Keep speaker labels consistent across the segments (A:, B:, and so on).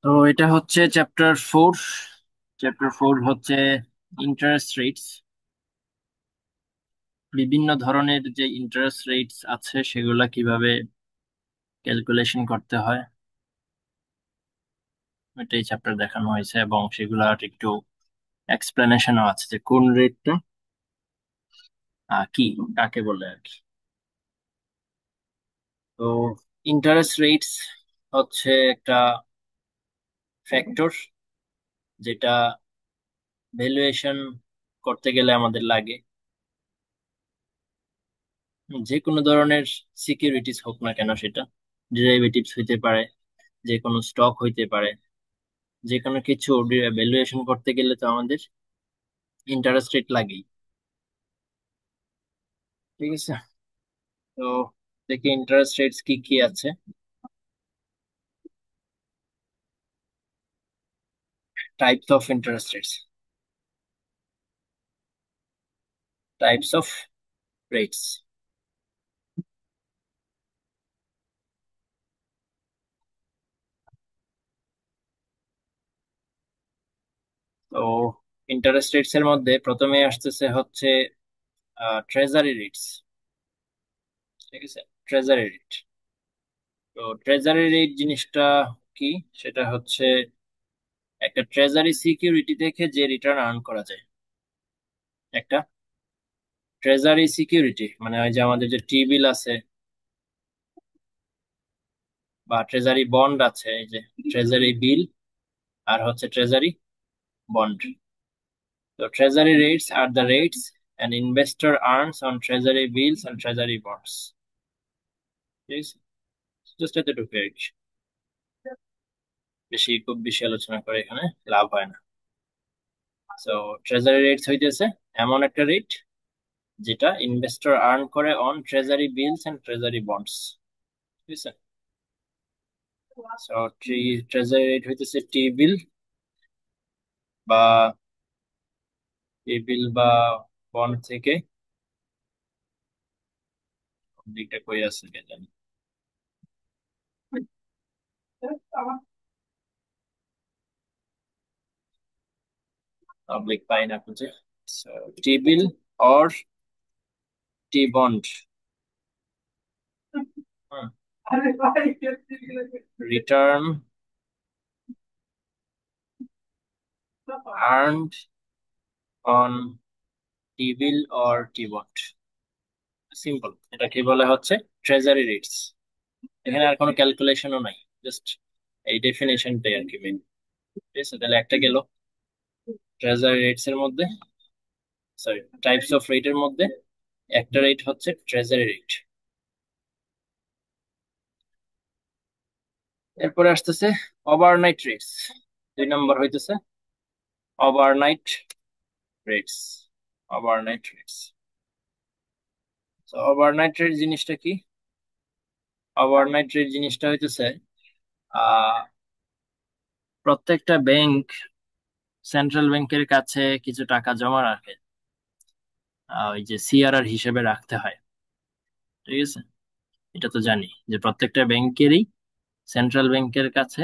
A: তো এটা হচ্ছে চ্যাপ্টার 4। চ্যাপ্টার 4 হচ্ছে ইন্টারেস্ট রেটস। বিভিন্ন ধরনের যে ইন্টারেস্ট রেটস আছে সেগুলা কিভাবে ক্যালকুলেশন করতে হয় এটাই চ্যাপ্টার দেখানো হয়েছে, এবং সেগুলার একটু এক্সপ্লেনেশনও আছে যে কোন রেটটা কি কাকে বলে আর কি। তো ইন্টারেস্ট রেটস হচ্ছে একটা ফ্যাক্টর যেটা ভ্যালুয়েশন করতে গেলে আমাদের লাগে। যে কোনো ধরনের সিকিউরিটিজ হোক না কেন, সেটা ডেরিভেটিভস হইতে পারে, যে কোনো স্টক হইতে পারে, যে কোনো কিছু ভ্যালুয়েশন করতে গেলে তো আমাদের ইন্টারেস্ট রেট লাগেই। ঠিক আছে। তো দেখি ইন্টারেস্ট রেটস কি কি আছে। Types of interest rates, types of rates. তো ইন্টারেস্ট রেটস এর মধ্যে প্রথমে আসতেছে হচ্ছে ট্রেজারি রেটস। ঠিক আছে, ট্রেজারি রেট। তো ট্রেজারি রেট জিনিসটা কি? সেটা হচ্ছে একটা ট্রেজারি সিকিউরিটি থেকে যে রিটার্ন আর্ন করা যায়। একটা ট্রেজারি সিকিউরিটি মানে ওই যে আমাদের যে টি বিল আছে বা ট্রেজারি বন্ড আছে, এই যে ট্রেজারি বিল আর হচ্ছে ট্রেজারি বন্ড। তো treasury rates are the rates an investor earns on treasury bills and treasury bonds. ঠিক আছে, জাস্ট এতটুকু আর কি। খুব বেশি আলোচনা করে এখানে লাভ হয় না। তো ট্রেজারি রেটস হইতেছে এমন একটা রেট যেটা ইনভেস্টর আর্ন করে on treasury bills and treasury bonds. ঠিক আছে। সো ট্রেজারি রেট হইতেছে টি বিল বা বিল বা বন্ড থেকে। দিকটা কই আছে কে জানি, পাবলিক পাই না খুঁজে। T bill or T bond return earned on T bill or T bond. Simple, এটা কি বলে হচ্ছে ট্রেজারি রেটস। এখানে আর কোনো ক্যালকুলেশনও নাই, জাস্ট এই ডেফিনেশনটাই আর কি মেন। ঠিক আছে, তাহলে একটা গেল ট্রেজারি রেটস এর মধ্যে, সরি টাইপস অফ রেটের মধ্যে একটা রেট হচ্ছে ট্রেজারি রেট। এরপরে আসতেছে ওভারনাইট রেটস। 2 নম্বর হইতেছে ওভারনাইট রেটস। Overnight rates. তো ওভারনাইট রেট জিনিসটা কি? ওভারনাইট রেট জিনিসটা হইতেছে আহ প্রত্যেকটা ব্যাংক সেন্ট্রাল ব্যাংকের কাছে কিছু টাকা জমা রাখে, ওই যে সিআরআর হিসেবে রাখতে হয়। ঠিক আছে, এটা তো জানি যে প্রত্যেকটা ব্যাংকেরই সেন্ট্রাল ব্যাংকের কাছে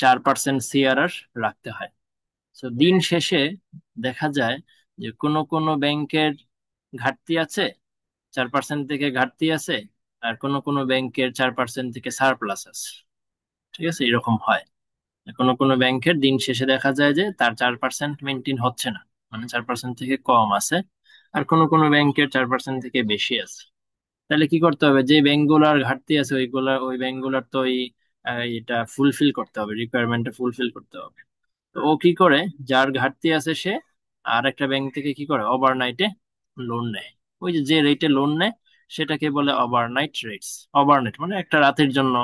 A: 4% সিআরআর রাখতে হয়। তো দিন শেষে দেখা যায় যে কোনো কোনো ব্যাংকের ঘাটতি আছে, 4% থেকে ঘাটতি আছে, আর কোনো কোনো ব্যাংকের 4% থেকে সারপ্লাস আছে। ঠিক আছে, এরকম হয়। কোনো কোনো ব্যাংকের দিন শেষে দেখা যায় যে তার 4% মেনটেন হচ্ছে না, মানে 4% থেকে কম আছে। আর কোনো কোনো ব্যাংকের 4% থেকে বেশি আছে। তাহলে কি করতে হবে? যে ব্যাংকগুলোর ঘাটতি আছে ওই ব্যাংকগুলোর তো এটা ফুলফিল করতে হবে, রিকোয়ারমেন্টটা ফুলফিল করতে হবে। তো ও কি করে, যার ঘাটতি আছে সে আর একটা ব্যাংক থেকে কি করে ওভারনাইটে লোন নেয়। ওই যে যে রেটে লোন নেয় সেটাকে বলে ওভারনাইট রেটস। ওভারনাইট মানে একটা রাতের জন্য,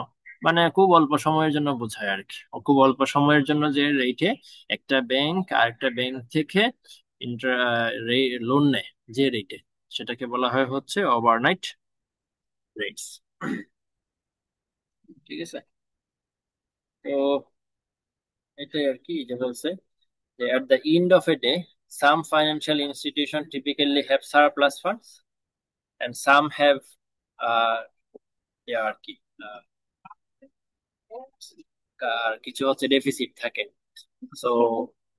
A: মানে খুব অল্প সময়ের জন্য বোঝায় আর কি। ও খুব অল্প সময়ের জন্য যে রেটে একটা ব্যাংক আর একটা ব্যাংক থেকে ইন্টার লোন নেয়, যে রেটে, সেটাকে বলা হয় হচ্ছে ওভারনাইট রেটস। ঠিক আছে। তো এটাই আর কি যে বলছে যে at the end of a day some financial institution typically have surplus funds and some have uh, আর কি আর কিছু হচ্ছে ডেফিসিট থাকে। So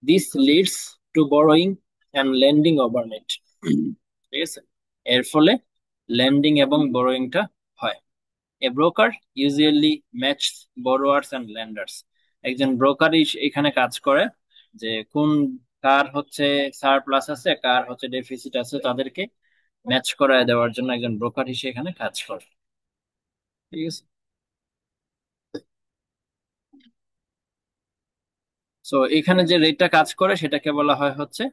A: this leads to borrowing and lending overnight. ঠিক আছে, এর ফলে লেন্ডিং এবং বোরোয়িংটা হয়। A broker usually match borrowers and lenders. একজন ব্রোকারই এখানে কাজ করে যে কোন, কার হচ্ছে সারপ্লাস আছে, কার হচ্ছে ডেফিসিট আছে, তাদেরকে ম্যাচ করায় দেওয়ার জন্য একজন ব্রোকার হিসেবে এখানে কাজ করে। ঠিক আছে, সো এখানে যে রেটটা কাজ করে সেটাকে বলা হয় হচ্ছে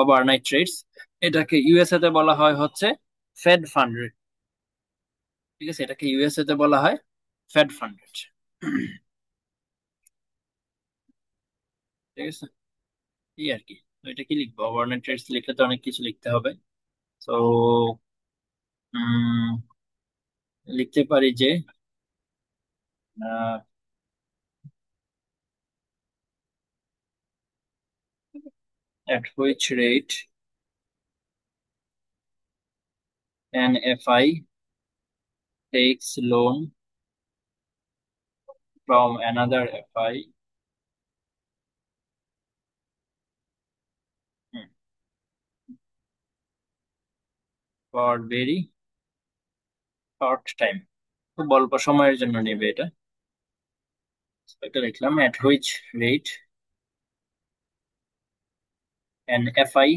A: ওভারনাইট ট্রেডস। এটাকে ইউএসএ তে বলা হয় হচ্ছে ফেড ফান্ড রেট। ঠিক আছে, এটাকে ইউএসএ তে বলা হয় ফেড ফান্ড রেট। ঠিক আছে, এই আর কি। তো এটা কি লিখবো, ওভারনাইট ট্রেডস লিখলে তো অনেক কিছু লিখতে হবে। তো লিখতে পারি যে at which rate an FI takes loan from another FI for very short time। খুব অল্প সময়ের জন্য নেবে এটা। এটা লিখলাম at which rate an FI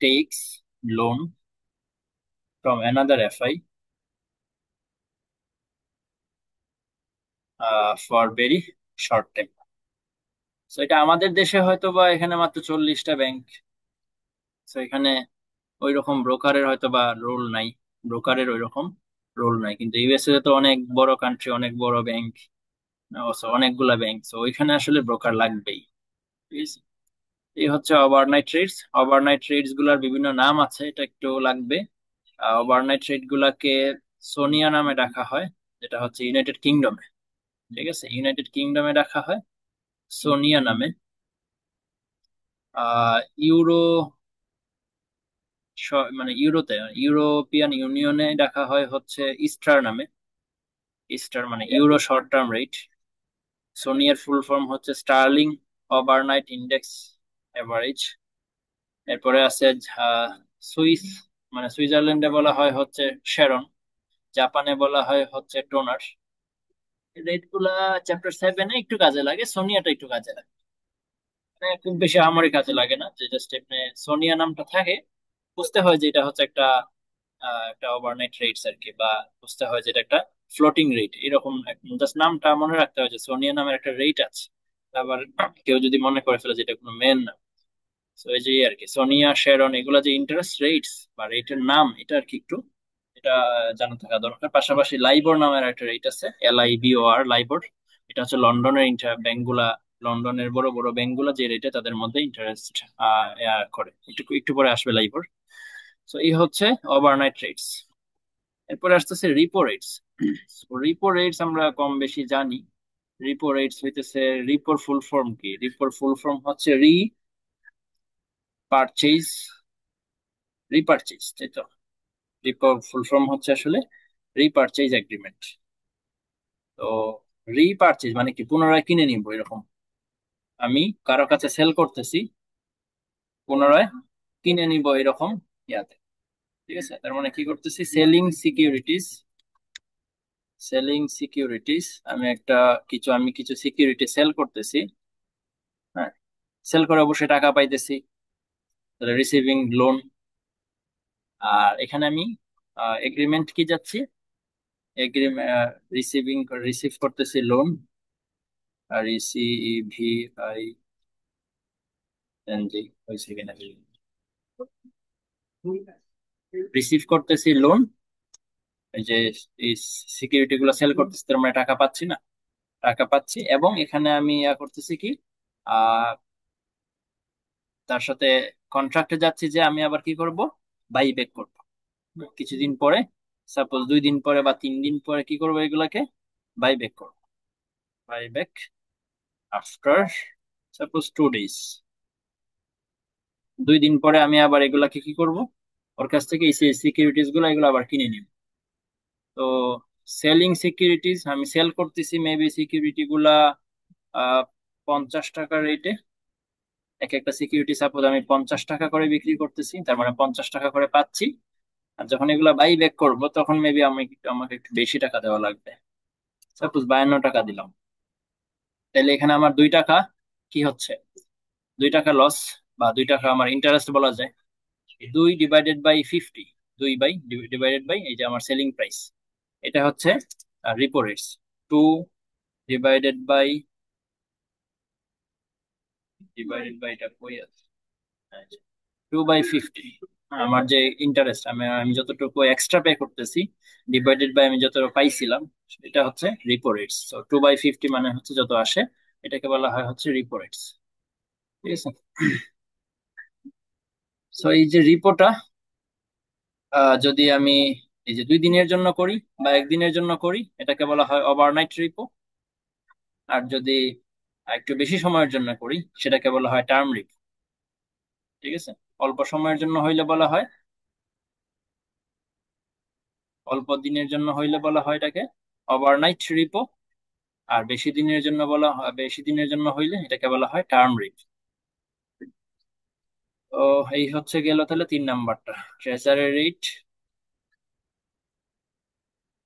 A: takes loan from another FI for very short time। তো এটা আমাদের দেশে হয়তো বা এখানে মাত্র 40টা ব্যাংক। তো এখানে ওই রকম ব্রোকারের হয়তো বা রোল নাই, ব্রোকারের ওই রকম রোল নাই। কিন্তু ইউএসএ তো অনেক বড় কান্ট্রি, অনেক বড় ব্যাংক, অনেকগুলা ব্যাংক, তো ওইখানে আসলে ব্রোকার লাগবেই। ঠিক আছে, এই হচ্ছে ওভারনাইট ট্রেডস। ওভারনাইট ট্রেডস গুলার বিভিন্ন নাম আছে, এটা একটু লাগবে। ওভারনাইট ট্রেড গুলাকে সোনিয়া নামে ডাকা হয়, যেটা হচ্ছে ইউনাইটেড কিংডমে। ঠিক আছে, ইউনাইটেড কিংডমে ডাকা হয় সোনিয়া নামে। ইউরো, মানে ইউরোতে, ইউরোপিয়ান ইউনিয়নে ডাকা হয় হচ্ছে ইস্টার নামে। ইস্টার মানে ইউরো শর্ট টার্ম রেট। সোনিয়ার ফুল ফর্ম হচ্ছে স্টার্লিং ওভারনাইট ইন্ডেক্স এভারেজ। এরপরে আছে সুইস, মানে সুইজারল্যান্ডে বলা হয় হচ্ছে শেরন। জাপানে বলা হয় হচ্ছে টোনার। রেট গুলা চ্যাপ্টার 7-এ একটু কাজে লাগে, সোনিয়াটা একটু কাজে লাগে। মানে খুব বেশি আমারই কাজে লাগে না, যে জাস্ট আপনি সোনিয়া নামটা থাকে, বুঝতে হয় যে এটা হচ্ছে একটা একটা ওভারনাইট রেটস আর কি, বা বুঝতে হয় যে এটা একটা ফ্লোটিং রেট এরকম। জাস্ট নামটা মনে রাখতে হয় যে সোনিয়া নামের একটা রেট আছে। আবার কেউ যদি মনে করে ফেলে যে এটা কোনো মেন নাম, তো এই যে আর কি সোনিয়া শেরন এগুলা যে ইন্টারেস্ট রেটস বা রেটের নাম, এটা আর কি একটু এটা জানা থাকা দরকার। পাশাপাশি লাইবর নামের একটা রেট আছে, LIBOR, লাইবর। এটা হচ্ছে লন্ডনের ব্যাংক গুলা, লন্ডনের বড় বড় ব্যাংক গুলা যে রেটে তাদের মধ্যে ইন্টারেস্ট করে, একটু একটু পরে আসবে লাইবর। তো এই হচ্ছে ওভারনাইট রেটস। এরপরে আসতেছে রিপো রেটস। রিপো রেটস আমরা কম বেশি জানি। রিপো রেটস হইতেছে, রিপোর ফুল ফর্ম কি? রিপোর ফুল ফর্ম হচ্ছে পারচেজ রিপারচেজ, তাই তো? রিপোর ফুল ফর্ম হচ্ছে আসলে রিপারচেজ এগ্রিমেন্ট। তো রিপারচেজ মানে কি, পুনরায় কিনে নিব এরকম। আমি কারো কাছে সেল করতেছি, পুনরায় কিনে নিব এরকম ইয়াতে। ঠিক আছে, তার মানে কি করতেছি, সেলিং সিকিউরিটিজ। সেলিং সিকিউরিটিজ, আমি কিছু সিকিউরিটি সেল করতেছি। হ্যাঁ, সেল করে অবশ্যই টাকা পাইতেছি, তাহলে রিসিভিং লোন। আর এখানে আমি এগ্রিমেন্ট কি যাচ্ছি, এগ্রিমেন্ট রিসিভিং, রিসিভ করতেছি লোন। আর RECEVING হয়েছে কিনা, রিসিভ করতেছি লোন। এই যে এই সিকিউরিটি গুলো সেল করতেছি, তার মানে টাকা পাচ্ছি না, টাকা পাচ্ছি। এবং এখানে আমি করতেছি কি, আহ তার সাথে কন্ট্রাক্টে যাচ্ছি যে আমি আবার কি করব, বাই ব্যাক করব কিছুদিন পরে। সাপোজ 2 দিন পরে বা 3 দিন পরে কি করবো, এগুলাকে বাই ব্যাক করবো। Buy back after suppose 2 days. 2 দিন পরে আমি আবার এগুলাকে কি করব, ওর কাছ থেকে এই সিকিউরিটিজ গুলো এগুলো আবার কিনে নিব। তো সেলিং সিকিউরিটিজ, আমি সেল করতেছি মেবি সিকিউরিটি গুলা 50 টাকা রেটে। এক একটা সিকিউরিটি সাপোজ আমি 50 টাকা করে বিক্রি করতেছি, তার মানে 50 টাকা করে পাচ্ছি। আর যখন এগুলা বাই ব্যাক করবো তখন মেবি আমাকে একটু বেশি টাকা দেওয়া লাগবে। সাপোজ 52 টাকা দিলাম, তাহলে এখানে আমার 2 টাকা কি হচ্ছে, 2 টাকা লস, বা 2 টাকা আমার ইন্টারেস্ট বলা যায়। 2 ডিভাইডেড বাই 50, 2 ডিভাইডেড বাই এই যে আমার সেলিং প্রাইস, এটা হচ্ছে রিপো রেটস। 2 ডিভাইডেড বাই, এটা কই আছে, 2/50, আমার যে ইন্টারেস্ট আমি আমি যতটুকু এক্সট্রা পে করতেছি ডিভাইডেড বাই আমি যতটুকু পাইছিলাম, এটা হচ্ছে রিপো রেটস। তো 2/50 মানে হচ্ছে যত আসে, এটাকে বলা হয় হচ্ছে রিপো রেটস। ঠিক আছে। সো এই যে রিপোটা, যদি আমি এই যে 2 দিনের জন্য করি বা একদিনের জন্য করি, এটাকে বলা হয় ওভারনাইট রিপো। আর যদি একটু বেশি সময়ের জন্য করি, সেটাকে বলা হয় টার্ম রিপো। ঠিক আছে। অল্প সময়ের জন্য হইলে বলা হয়, অল্প দিনের জন্য হইলে বলা হয় এটাকে ওভারনাইট রিপো। আর বেশি দিনের জন্য হইলে এটাকে বলা হয় টার্ম রিপো। তো এই হচ্ছে গেল তাহলে 3 নাম্বারটা, ট্রেজারি রেট।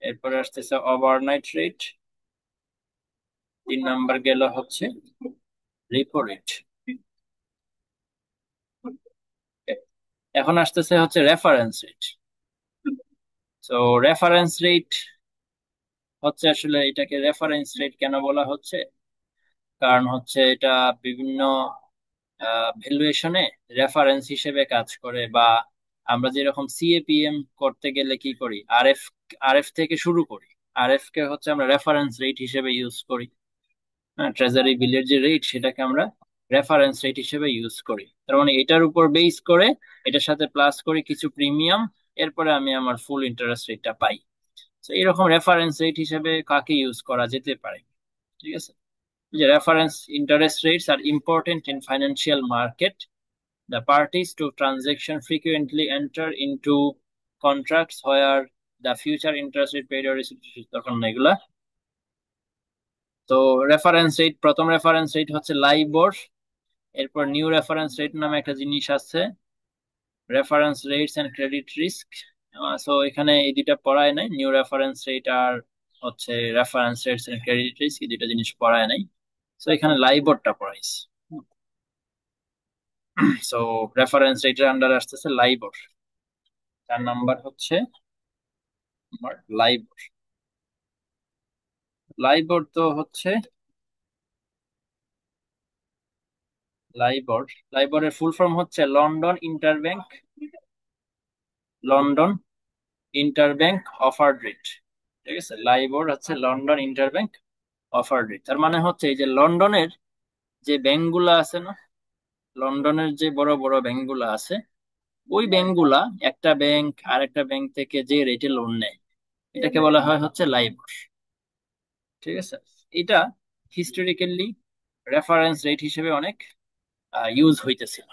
A: এরপরে আসতেছে ওভারনাইট রেট। 3 নাম্বার গেল হচ্ছে রিপো রেট। এখন আসতেছে হচ্ছে রেফারেন্স রেট। তো রেফারেন্স রেট হচ্ছে, আসলে এটাকে রেফারেন্স রেট কেন বলা হচ্ছে, কারণ হচ্ছে এটা বিভিন্ন ভ্যালুয়েশনে রেফারেন্স হিসেবে কাজ করে। বা আমরা যেরকম সিএপিএম করতে গেলে কি করি, আরএফ আরএফ থেকে শুরু করি, আরএফ কে হচ্ছে আমরা রেফারেন্স রেট হিসেবে ইউজ করি। হ্যাঁ, ট্রেজারি বিলের যে রেট সেটাকে আমরা রেফারেন্স রেট হিসেবে ইউজ করি। তার মানে এটার উপর বেস করে এটার সাথে প্লাস করি কিছু প্রিমিয়াম, এরপরে আমি আমার ফুল ইন্টারেস্ট রেটটা পাই। তো এরকম রেফারেন্স রেট হিসেবে কাকে ইউজ করা যেতে পারে? ঠিক আছে। যে রেফারেন্স ইন্টারেস্ট রেটস আর important in financial market. The parties to transaction frequently enter into contracts where the future interest rate paid or received তখন এগুলা। তো রেফারেন্স রেট, প্রথম রেফারেন্স রেট হচ্ছে লাইবর। এরপর নিউ রেফারেন্স রেট নামে একটা জিনিস আছে, reference rates and credit risk. So এখানে এই দুইটা পড়ায় নাই, নিউ রেফারেন্স রেট আর হচ্ছে reference rates and credit risk, এই দুইটা জিনিস পড়ায় নাই। সো এখানে লাইবরটা পড়াইছে। সো রেফারেন্স রেটের আন্ডার আসতেছে লাইবর। 4 নাম্বার হচ্ছে আমার লাইবর। লাইবর তো হচ্ছে লাইবর লাইবরের ফুল ফর্ম হচ্ছে লন্ডন ইন্টারব্যাংক অফার্ড রেট। ঠিক আছে, লাইবর হচ্ছে লন্ডন ইন্টারব্যাংক অফার্ড রেট। তার মানে হচ্ছে এই যে লন্ডনের যে ব্যাংকগুলো আছে না, লন্ডনের যে বড় বড় ব্যাংকগুলো আছে, ওই ব্যাংকগুলা একটা ব্যাংক আর একটা ব্যাংক থেকে যে রেটে লোন নেয়, এটাকে বলা হয় হচ্ছে লাইবর। ঠিক আছে। এটা হিস্টোরিক্যালি রেফারেন্স রেট হিসেবে অনেক ইউজ হইতেছিল।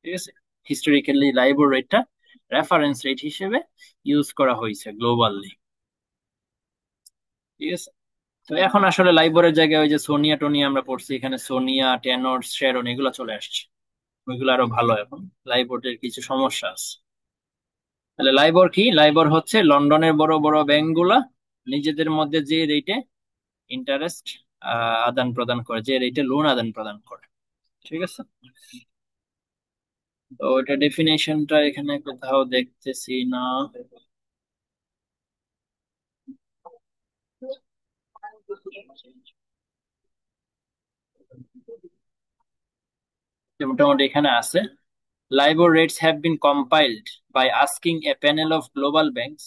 A: ঠিক আছে। হিস্টোরিক্যালি লাইবর রেটটা রেফারেন্স রেট হিসেবে ইউজ করা হয়েছে গ্লোবালি। ঠিক আছে। তো এখন আসলে লাইবরের জায়গায় ওই যে সোনিয়া টোনিয়া আমরা পড়ছি, এখানে সোনিয়া, টেনর, শেরন এগুলো চলে আসছে। ওইগুলো আরো ভালো। এখন লাইবরের কিছু সমস্যা আছে। তাহলে লাইবর কি? লাইবর হচ্ছে লন্ডনের বড় বড় ব্যাংক গুলা নিজেদের মধ্যে যে রেটে ইন্টারেস্ট আদান প্রদান করে, যে রেটে লোন আদান প্রদান করে। ঠিক আছে। তো এটা ডেফিনেশনটা এখানে কোথাও দেখতেছি না। যে মোটামুটি এখানে আছে, LIBOR rates have been compiled by asking a panel of global banks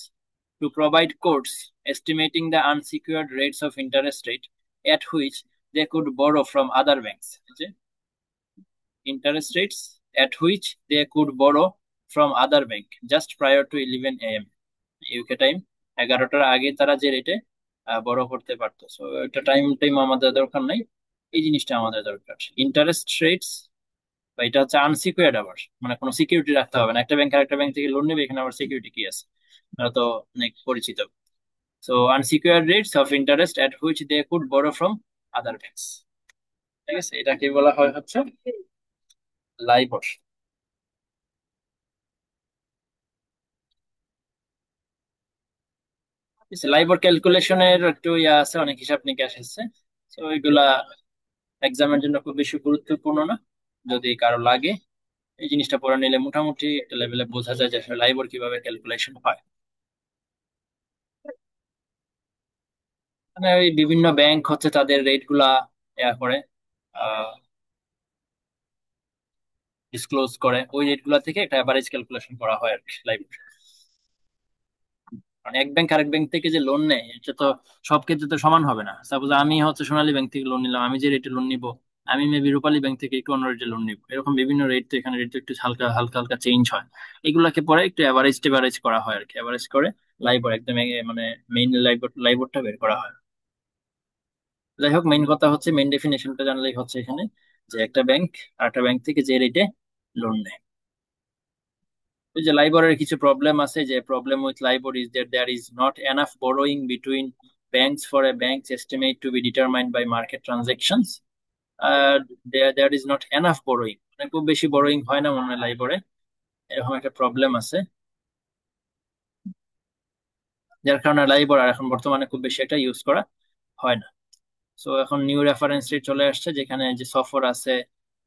A: to provide quotes estimating the unsecured rates of interest rate at which they could borrow from other banks. যে interest rates at which they could borrow from other bank just prior to 11 a.m. UK time 11টার আগে তারা যে রেটে বড় করতে পারতো। So এটা টাইম টাইম আমাদের দরকার নাই, এই জিনিসটা আমাদের দরকার। ইন্টারেস্ট রেটস, বা এটা হচ্ছে আনসিকিউর্ড, আবার মানে কোনো সিকিউরিটি রাখতে হবে না। একটা ব্যাংক আর একটা ব্যাংক থেকে লোন নেবে, এখানে আবার সিকিউরিটি কি আছে, আমরা তো অনেক পরিচিত। So unsecured rates of interest at which they could borrow from other banks. ঠিক আছে, এটাকে বলা হয় হচ্ছে লাইবর। লাইবর ক্যালকুলেশনের একটু ইয়া আছে, অনেক হিসাব নিকাশ আছে। তো এগুলা এক্সামের জন্য খুব বেশি গুরুত্বপূর্ণ না। যদি কারো লাগে এই জিনিসটা পড়ে নিলে মোটামুটি একটা লেভেলে বোঝা যায় যে আসলে লাইবর কিভাবে ক্যালকুলেশন হয়। মানে ওই বিভিন্ন ব্যাংক হচ্ছে তাদের রেট গুলা ইয়া করে, ডিসক্লোজ করে, ওই রেট গুলা থেকে একটা অ্যাভারেজ ক্যালকুলেশন করা হয় আর কি লাইবর। মানে এক ব্যাংক আরেক ব্যাংক থেকে যে লোন নেয় এটা তো সব ক্ষেত্রে তো সমান হবে না। সাপোজ আমি হচ্ছে সোনালী ব্যাংক থেকে লোন নিলাম, আমি যে রেটে লোন নিব, আমি মেবি রূপালী ব্যাংক থেকে একটু অন্য রেটে লোন নিব, এরকম বিভিন্ন রেট তো এখানে রেট একটু হালকা হালকা হালকা চেঞ্জ হয়। এগুলাকে পরে একটু অ্যাভারেজ টেভারেজ করা হয় আর কি, অ্যাভারেজ করে লাইবর একদম মানে মেইন লাইবরটা বের করা হয়। যাই হোক, মেইন কথা হচ্ছে মেইন ডেফিনেশনটা জানলেই হচ্ছে এখানে, যে একটা ব্যাংক আর একটা ব্যাংক থেকে যে রেটে লোন নেয়। ওই যে লাইবরের কিছু প্রবলেম আছে, যে problem with LIBOR is that there is not enough borrowing between banks for a bank's estimate to be determined by market transactions. There is not enough borrowing, মানে খুব বেশি borrowing হয় না মনে হয় লাইবরে, এরকম একটা প্রবলেম আছে। যার কারণে লাইবর আর এখন বর্তমানে খুব বেশি একটা ইউজ করা হয় না। সো এখন নিউ রেফারেন্স রেট চলে আসছে, যেখানে যে সফর আছে,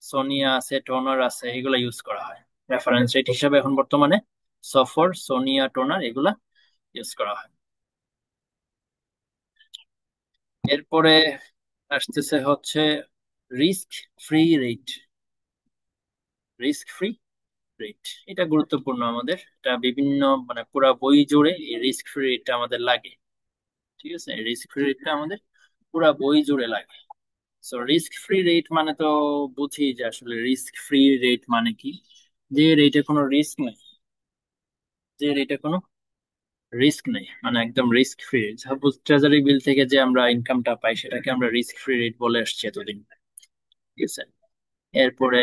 A: সোনিয়া আছে, টোনার আছে, এগুলা ইউজ করা হয় রেফারেন্স রেট হিসাবে এখন বর্তমানে। সফর, সোনিয়া, টোনার এগুলা ইউজ করা হয়। এরপরে আসতেছে হচ্ছে risk free rate. Risk free rate এটা গুরুত্বপূর্ণ আমাদের, এটা বিভিন্ন মানে পুরা বই জুড়ে এই রিস্ক ফ্রি রেটটা আমাদের লাগে। ঠিক আছে, রিস্ক ফ্রি রেটটা আমাদের পুরা বই জুড়ে লাগে। সো রিস্ক ফ্রি রেট মানে তো বুঝি যে আসলে রিস্ক ফ্রি রেট মানে কি, যে রেটে কোনো রিস্ক নেই, যে রেটে কোনো রিস্ক নেই, মানে একদম risk free. Suppose treasury bill থেকে যে আমরা ইনকামটা পাই সেটাকে আমরা রিস্ক ফ্রি রেট বলে আসছি এতদিন। ঠিক আছে, এরপরে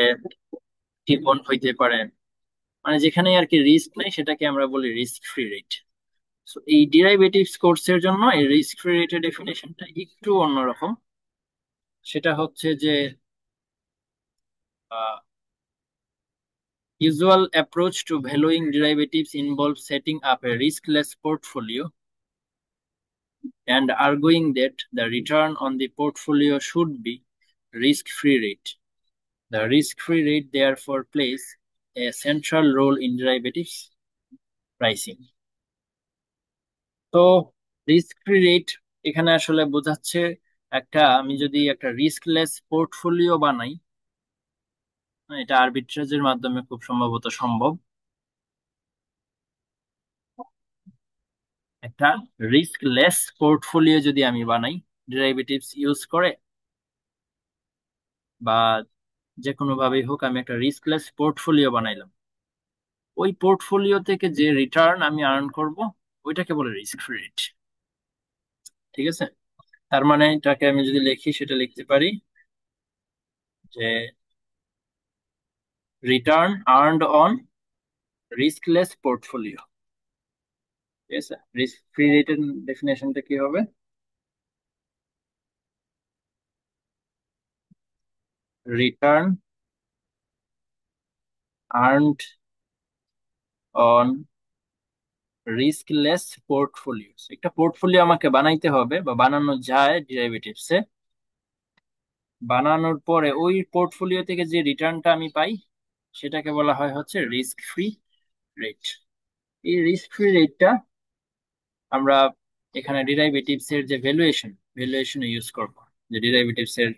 A: টিপন হইতে পারে, মানে যেখানে আর কি রিস্ক নাই সেটাকে আমরা বলি রিস্ক ফ্রি রেট। সো এই ডিরাইভেটিভস কোর্সের জন্য এই রিস্ক ফ্রি রেটের ডেফিনেশনটা একটু অন্যরকম। সেটা হচ্ছে যে usual approach to valuing derivatives involves setting up a riskless portfolio and arguing that the return on the portfolio should be risk-free rate. The risk-free rate therefore plays a central role in derivatives pricing. তো risk free rate এখানে আসলে বোঝাচ্ছে একটা, আমি যদি একটা রিস্কলেস portfolio বানাই, এটা আরবিট্রেজের মাধ্যমে খুব সম্ভবত সম্ভব। একটা রিস্কলেস পোর্টফোলিও যদি আমি বানাই ডেরিভেটিভস ইউজ করে, বা যে কোনো ভাবেই হোক আমি একটা রিস্কলেস পোর্টফোলিও বানাইলাম, ওই পোর্টফোলিও থেকে যে রিটার্ন আমি আর্ন করব ওইটাকে বলে রিস্ক ফ্রি রেট। ঠিক আছে, তার মানে এটাকে আমি যদি লিখি সেটা লিখতে পারি যে return earned on riskless portfolio. ঠিক আছে, রিস্ক ফ্রি রেটের ডেফিনেশনটা কি হবে? Return earned on riskless portfolio. একটা পোর্টফোলিও আমাকে বানাইতে হবে বা বানানো যায় ডেরিভেটিভসে, বানানোর পরে ওই পোর্টফোলিও থেকে যে রিটার্নটা আমি পাই সেটাকে বলা হয় হচ্ছে রিস্ক ফ্রি রেট। এই রিস্ক ফ্রি রেটটা আমরা এখানে ডেরিভেটিভস এর যে ভ্যালুয়েশনে ইউজ করব, যে ডেরিভেটিভস এর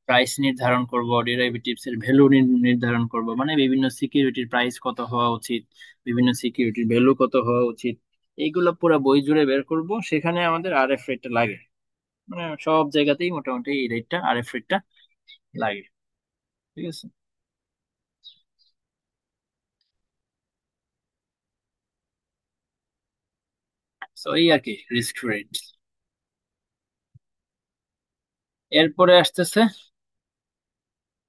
A: প্রাইস নির্ধারণ করব, ডেরিভেটিভস এর ভ্যালু নির্ধারণ করব, মানে বিভিন্ন সিকিউরিটির প্রাইস কত হওয়া উচিত, বিভিন্ন সিকিউরিটির ভ্যালু কত হওয়া উচিত, এইগুলো পুরো বই জুড়ে বের করব। সেখানে আমাদের আরএফ রেটটা লাগে, মানে সব জায়গাতেই মোটামুটি এই রেটটা আরএফ রেটটা লাগে। ঠিক আছে, তো এই আর কি রিস্ক রেট। এরপরে আসতেছে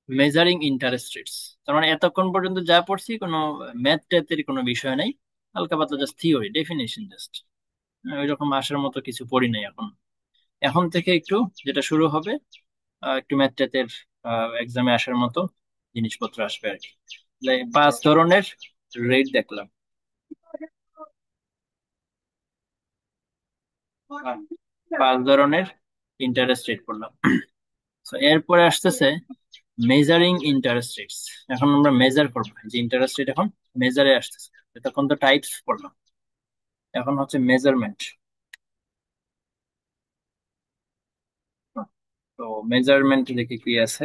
A: মেজারিং ইন্টারেস্ট রেটস। তার মানে এতক্ষণ পর্যন্ত যা পড়ছি কোনো ম্যাথ ট্যাথের কোনো বিষয় নাই, হালকা পাতলা জাস্ট থিওরি ডেফিনেশন জাস্ট। ওই রকম আসার মতো কিছু পড়ি নাই এখন। এখন থেকে একটু যেটা শুরু হবে, একটু ম্যাথ ট্যাথের এক্সামে আসার মতো জিনিসপত্র আসবে আর কি। তাহলে 5 ধরনের রেট দেখলাম। আহ, 5 ধরনের ইন্টারেস্ট রেট পড়লাম। তো এরপরে আসতেছে মেজারিং ইন্টারেস্ট রেটস। এখন আমরা মেজার করবো যে ইন্টারেস্ট রেট এখন মেজারে আসতেছে। তখন তো টাইপস পড়লাম, এখন হচ্ছে মেজারমেন্ট। তো মেজারমেন্ট দেখি কি আছে।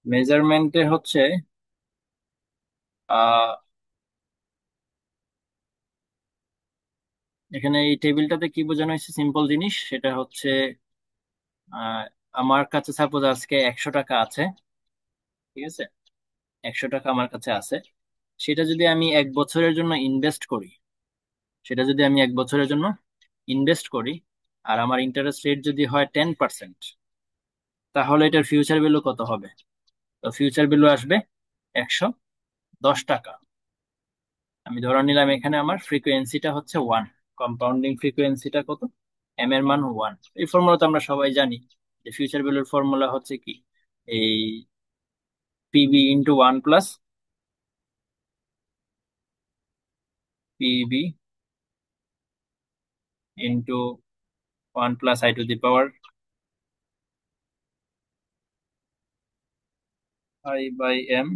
A: মেজারমেন্টে হচ্ছে আহ এখানে এই টেবিলটাতে কি বোঝানো হয়েছে, সিম্পল জিনিস, সেটা হচ্ছে আহ আমার কাছে সাপোজ আজকে 100 টাকা আছে, ঠিক আছে? 100 টাকা আমার কাছে আছে। সেটা যদি আমি 1 বছরের জন্য ইনভেস্ট করি, সেটা যদি আমি 1 বছরের জন্য ইনভেস্ট করি, আর আমার ইন্টারেস্ট রেট যদি হয় 10%, তাহলে এটার ফিউচার ভ্যালু কত হবে? তো ফিউচার ভ্যালু আসবে 110 টাকা। আমি ধরে নিলাম এখানে আমার ফ্রিকোয়েন্সিটা হচ্ছে 1, কম্পাউন্ডিং ফ্রিকোয়েন্সিটা কত, এম এর মান 1। এই ফর্মুলা তো আমরা সবাই জানি, যে ফিউচার ভ্যালুর ফর্মুলা হচ্ছে কি, এই PB into 1 plus PB into 1 plus I to the power I by M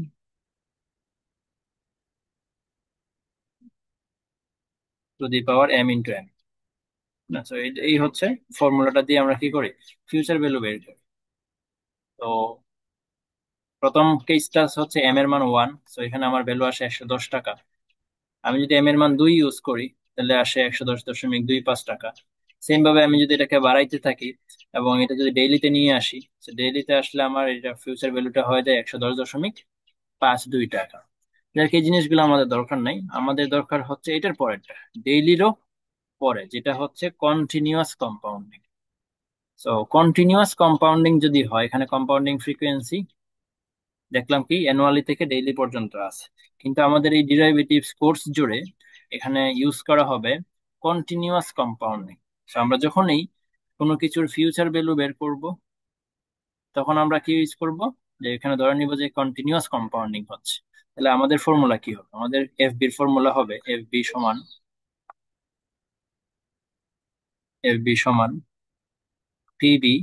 A: to the power M into M. না, তো এই হচ্ছে ফর্মুলাটা দিয়ে আমরা কি করি, ফিউচার ভ্যালু বের করি। তো প্রথম কেসটা হচ্ছে এম এর মান 1, তো এখানে আমার ভ্যালু আসে 110 টাকা। আমি যদি এম এর মান 2 ইউজ করি, তাহলে আসে 110.25 টাকা। সেম ভাবে আমি যদি এটাকে বাড়াইতে থাকি এবং এটা যদি ডেইলিতে নিয়ে আসি, ডেইলিতে আসলে আমার এটা ফিউচার ভ্যালুটা হয়ে যায় 110.52 টাকা। যাক, এই জিনিসগুলো আমাদের দরকার নাই, আমাদের দরকার হচ্ছে এটার পরেরটা, ডেইলিরও পরে, যেটা হচ্ছে continuous compounding. So continuous compounding যদি হয়, এখানে কম্পাউন্ডিং ফ্রিকোয়েন্সি দেখলাম কি অ্যানুয়ালি থেকে ডেইলি পর্যন্ত আছে, কিন্তু আমাদের এই ডিরাইভেটিভস কোর্স জুড়ে এখানে ইউজ করা হবে কন্টিনিউয়াস কম্পাউন্ডিং। আমরা যখনই কোনো কিছুর ফিউচার ভ্যালু বের করব, তখন আমরা কি ইউজ করব, যে এখানে ধরে নিব যে কন্টিনিউয়াস কম্পাউন্ডিং হচ্ছে। তাহলে আমাদের ফর্মুলা কি হবে, আমাদের এফ বির ফর্মুলা হবে এফ বি সমান PB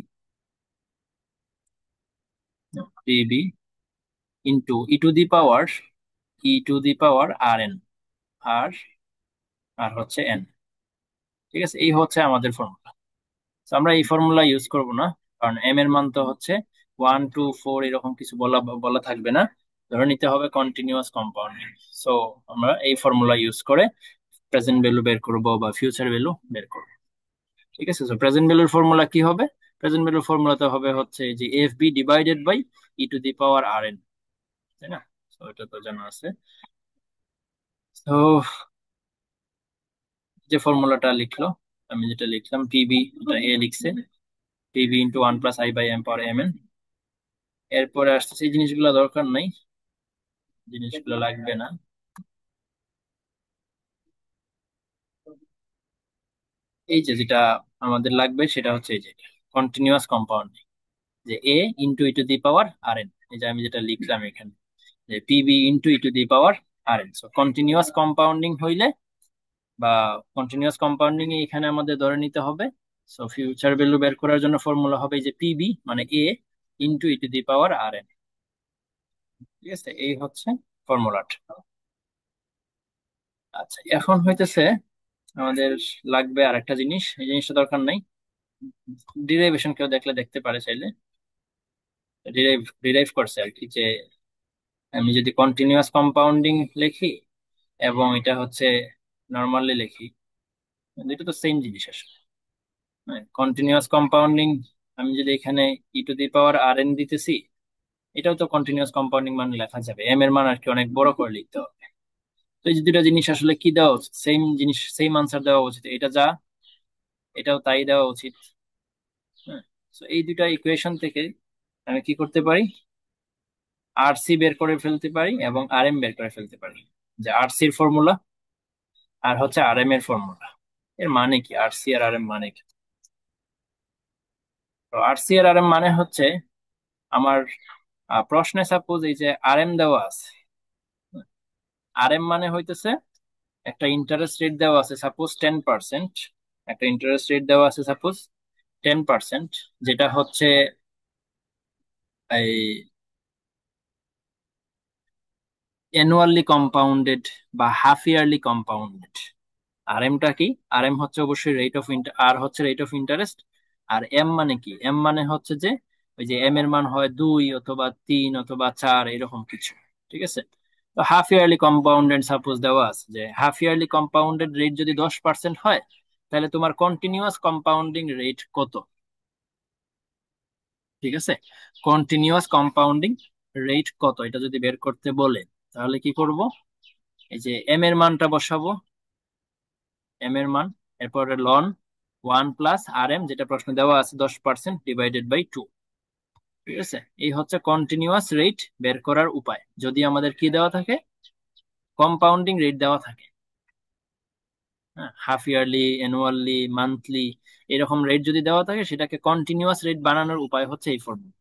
A: PB into E to the power R n, r r হচ্ছে এন। ঠিক আছে, এই হচ্ছে আমাদের ফর্মুলা। তো আমরা এই ফর্মুলা ইউজ করব না, কারণ এম এর মান তো হচ্ছে 1 2 4 এরকম কিছু বলা বলা থাকবে না, ধরে নিতে হবে কন্টিনিউয়াস কম্পাউন্ডিং। সো আমরা এই ফর্মুলা ইউজ করে প্রেজেন্ট ভ্যালু বের করব বা ফিউচার ভ্যালু বের করব। ঠিক আছে, তো প্রেজেন্ট ভ্যালুর ফর্মুলা কি হবে? প্রেজেন্ট ভ্যালুর ফর্মুলাতে হবে হচ্ছে যে F B divided by E to the power R N, তাই না? তো এটা তো জানা আছে। তো যে ফর্মুলাটা লিখলো, আমি যেটা লিখলাম পিবি, এটা এ লিখছে, PB into 1 plus I by M power M N. এরপরে আসতেছে এই জিনিসগুলো দরকার নাই, জিনিসগুলো লাগবে না। এই যে যেটা আমাদের লাগবে সেটা হচ্ছে এই যে কন্টিনিউয়াস কম্পাউন্ডিং, যে A into E to the power R n. এই যে আমি যেটা লিখলাম এখানে, যে PB into E to the power R N. So continuous compounding হইলে বা কন্টিনিউয়াস কম্পাউন্ডিং এখানে আমাদের ধরে নিতে হবে। সো ফিউচার ভ্যালু বের করার জন্য ফর্মুলা হবে এই যে পিবি মানে A into E to the power R N. ঠিক আছে, এই হচ্ছে ফর্মুলাটা। আচ্ছা, এখন হইতেছে আমাদের লাগবে আরেকটা জিনিস, এই জিনিসটা দরকার নাই, ডিরাইভেশন কেউ দেখলে দেখতে পারে চাইলে, ডিরাইভ ডিরাইভ করছে আর কি, যে আমি যদি কন্টিনিউয়াস কম্পাউন্ডিং লিখি এবং এটা হচ্ছে নর্মালি লিখি, দুটো তো সেম জিনিস আসলে। কন্টিনিউয়াস কম্পাউন্ডিং, আমি যদি এখানে ই to the power R N দিতেছি, এটাও তো কন্টিনিউয়াস কম্পাউন্ডিং মানে লেখা যাবে, এম এর মান আর কি অনেক বড় করে লিখতে হবে। তো এই যে দুটা জিনিস আসলে কি দেওয়া উচিত, সেম জিনিস, সেম আনসার দেওয়া উচিত, এটা যা এটাও তাই দেওয়া উচিত। হ্যাঁ, তো এই দুটা ইকুয়েশন থেকে আমি কি করতে পারি, আর সি বের করে ফেলতে পারি এবং আর এম বের করে ফেলতে পারি, যে আর সির ফর্মুলা আর হচ্ছে আর এম এর ফর্মুলা। এর মানে কি, আরসি আর আর এম মানে কি? তো আরসি আর আর এম মানে হচ্ছে আমার প্রশ্নে সাপোজ এই যে আর এম দেওয়া আছে, আর এম মানে হইতেছে একটা ইন্টারেস্ট রেট দেওয়া আছে সাপোজ 10%, একটা ইন্টারেস্ট রেট দেওয়া আছে সাপোজ 10%, যেটা হচ্ছে এই অ্যানুয়ালি কম্পাউন্ডেড বা হাফ ইয়ারলি কম্পাউন্ডেড। আর এমটা কি? আর এম হচ্ছে অবশ্যই রেট অফ আর হচ্ছে রেট অফ ইন্টারেস্ট। আর এম মানে কি? এম মানে হচ্ছে যে ওই যে এম এর মান হয় 2 অথবা 3 অথবা 4 এরকম কিছু। ঠিক আছে? তো হাফ ইয়ারলি কম্পাউন্ডেড সাপোজ দেওয়া আছে যে হাফ ইয়ারলি কম্পাউন্ডেড রেট যদি 10% হয়, তাহলে তোমার কন্টিনিউয়াস কম্পাউন্ডিং রেট কত? ঠিক আছে, কন্টিনিউয়াস কম্পাউন্ডিং রেট কত এটা যদি বের করতে বলে, তাহলে কি করব? এই যে এম এর মানটা বসাবো, এম এর মান, এরপরে লন 1 প্লাস আর এম, যেটা প্রশ্ন দেওয়া আছে 10% ডিভাইডেড বাই 2। ঠিক আছে, এই হচ্ছে কন্টিনিউয়াস রেট বের করার উপায় যদি আমাদের কি দেওয়া থাকে, কম্পাউন্ডিং রেট দেওয়া থাকে। হ্যাঁ, হাফ ইয়ারলি, অ্যানুয়ালি, মান্থলি, এরকম রেট যদি দেওয়া থাকে, সেটাকে কন্টিনিউয়াস রেট বানানোর উপায় হচ্ছে এই ফর্মুলা।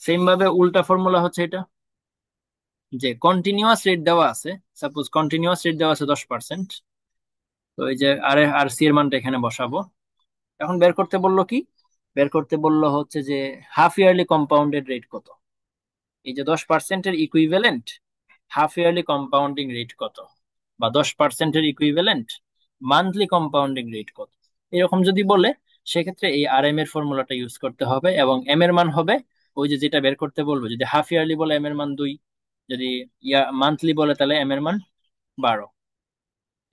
A: সেম ভাবে উল্টা ফর্মুলা হচ্ছে এটা, যে কন্টিনিউয়াস রেট দেওয়া আছে, সাপোজ কন্টিনিউয়াস রেট দেওয়া আছে 10%, তো এই যে আর আর সি এর মানটা এখানে বসাবো। এখন বের করতে বললো কি? বের করতে বললো হচ্ছে যে হাফ ইয়ারলি কম্পাউন্ডেড রেট কত, এই যে 10%-এর equivalent half yearly compounding rate কত, বা 10%-এর ইকুইভ্যালেন্ট মান্থলি কম্পাউন্ডিং রেট কত, এরকম যদি বলে, সেক্ষেত্রে এই আর এম এর ফর্মুলাটা ইউজ করতে হবে, এবং এম এর মান হবে ওই যে যেটা বের করতে বলবো। যদি হাফ ইয়ারলি বলে এম এর মান 2, যদি মান্থলি বলে তাহলে এম এর মান 12।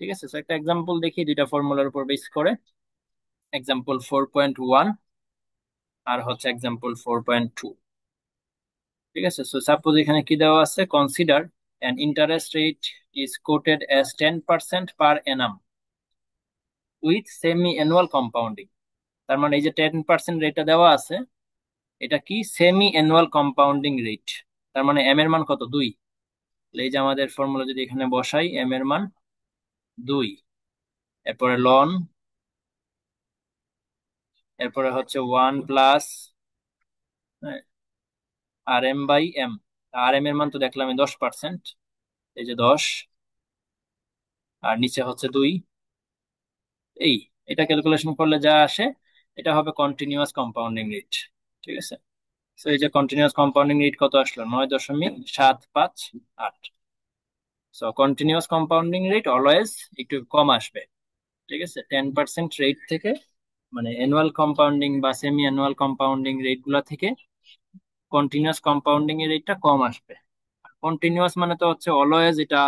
A: ঠিক আছে, তো একটা এক্সাম্পল দেখি দুইটা ফর্মুলার উপর বেস করে। এক্সাম্পল 4.1 আর হচ্ছে এক্সাম্পল 4.2। ঠিক আছে, সো সাপোজ এখানে কি দেওয়া আছে, consider an interest rate is quoted as 10% per annum with semi annual compounding. তার মানে এই যে 10% রেটটা দেওয়া আছে, এটা কি সেমি অ্যানুয়াল কম্পাউন্ডিং রেট। তার মানে এম এর মান কত, 2। এই যে আমাদের ফর্মুলা যদি এখানে বসাই, এম এর মান 2, এরপরে লন, এরপরে হচ্ছে 1 plus R M by M. R M এর মান তো দেখলাম 10%, এই যে 10, আর নিচে হচ্ছে 2। এই, এটা ক্যালকুলেশন করলে যা আসে, এটা হবে কন্টিনিউয়াস কম্পাউন্ডিং রেট। ঠিক আছে, তো এই যে কন্টিনিউয়াস কম্পাউন্ডিং রেট কত আসলো, 9.758। So continuous compounding rate always একটু কম আসবে। ঠিক আছে, 10% রেট থেকে, মানে অ্যানুয়াল কম্পাউন্ডিং বা সেমি অ্যানুয়াল কম্পাউন্ডিং রেট গুলা থেকে কন্টিনিউয়াস কম্পাউন্ডিং এর রেটটা কম আসবে। কন্টিনিউয়াস মানে তো হচ্ছে অলওয়েজ এটা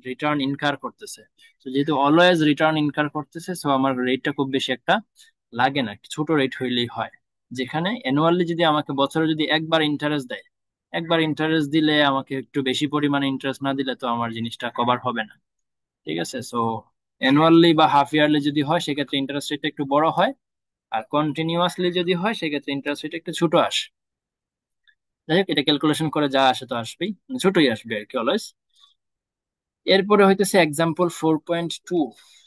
A: রিটার্ন ইনকার করতেছে। তো যেহেতু অলওয়েজ রিটার্ন ইনকার করতেছে, সো আমার রেটটা খুব বেশি একটা লাগে না, ছোট রেট হইলেই হয়। যেখানে অ্যানুয়ালি যদি আমাকে বছরে যদি একবার ইন্টারেস্ট দেয়, একবার ইন্টারেস্ট দিলে আমাকে একটু বেশি পরিমাণে ইন্টারেস্ট না দিলে তো আমার জিনিসটা কভার হবে না। ঠিক আছে, সো অ্যানুয়ালি বা হাফ ইয়ারলি যদি হয়, সেক্ষেত্রে ইন্টারেস্ট রেটটা একটু বড় হয়, আর কন্টিনিউয়াসলি যদি হয়, সেক্ষেত্রে ইন্টারেস্ট রেট একটু ছোট আসে। যাই হোক, এটা ক্যালকুলেশন করে যা আসে তো আসবেই, মানে ছোটই আসবে আর কি অলওয়েজ। এরপরে হইতেছে এক্সাম্পল 4.2।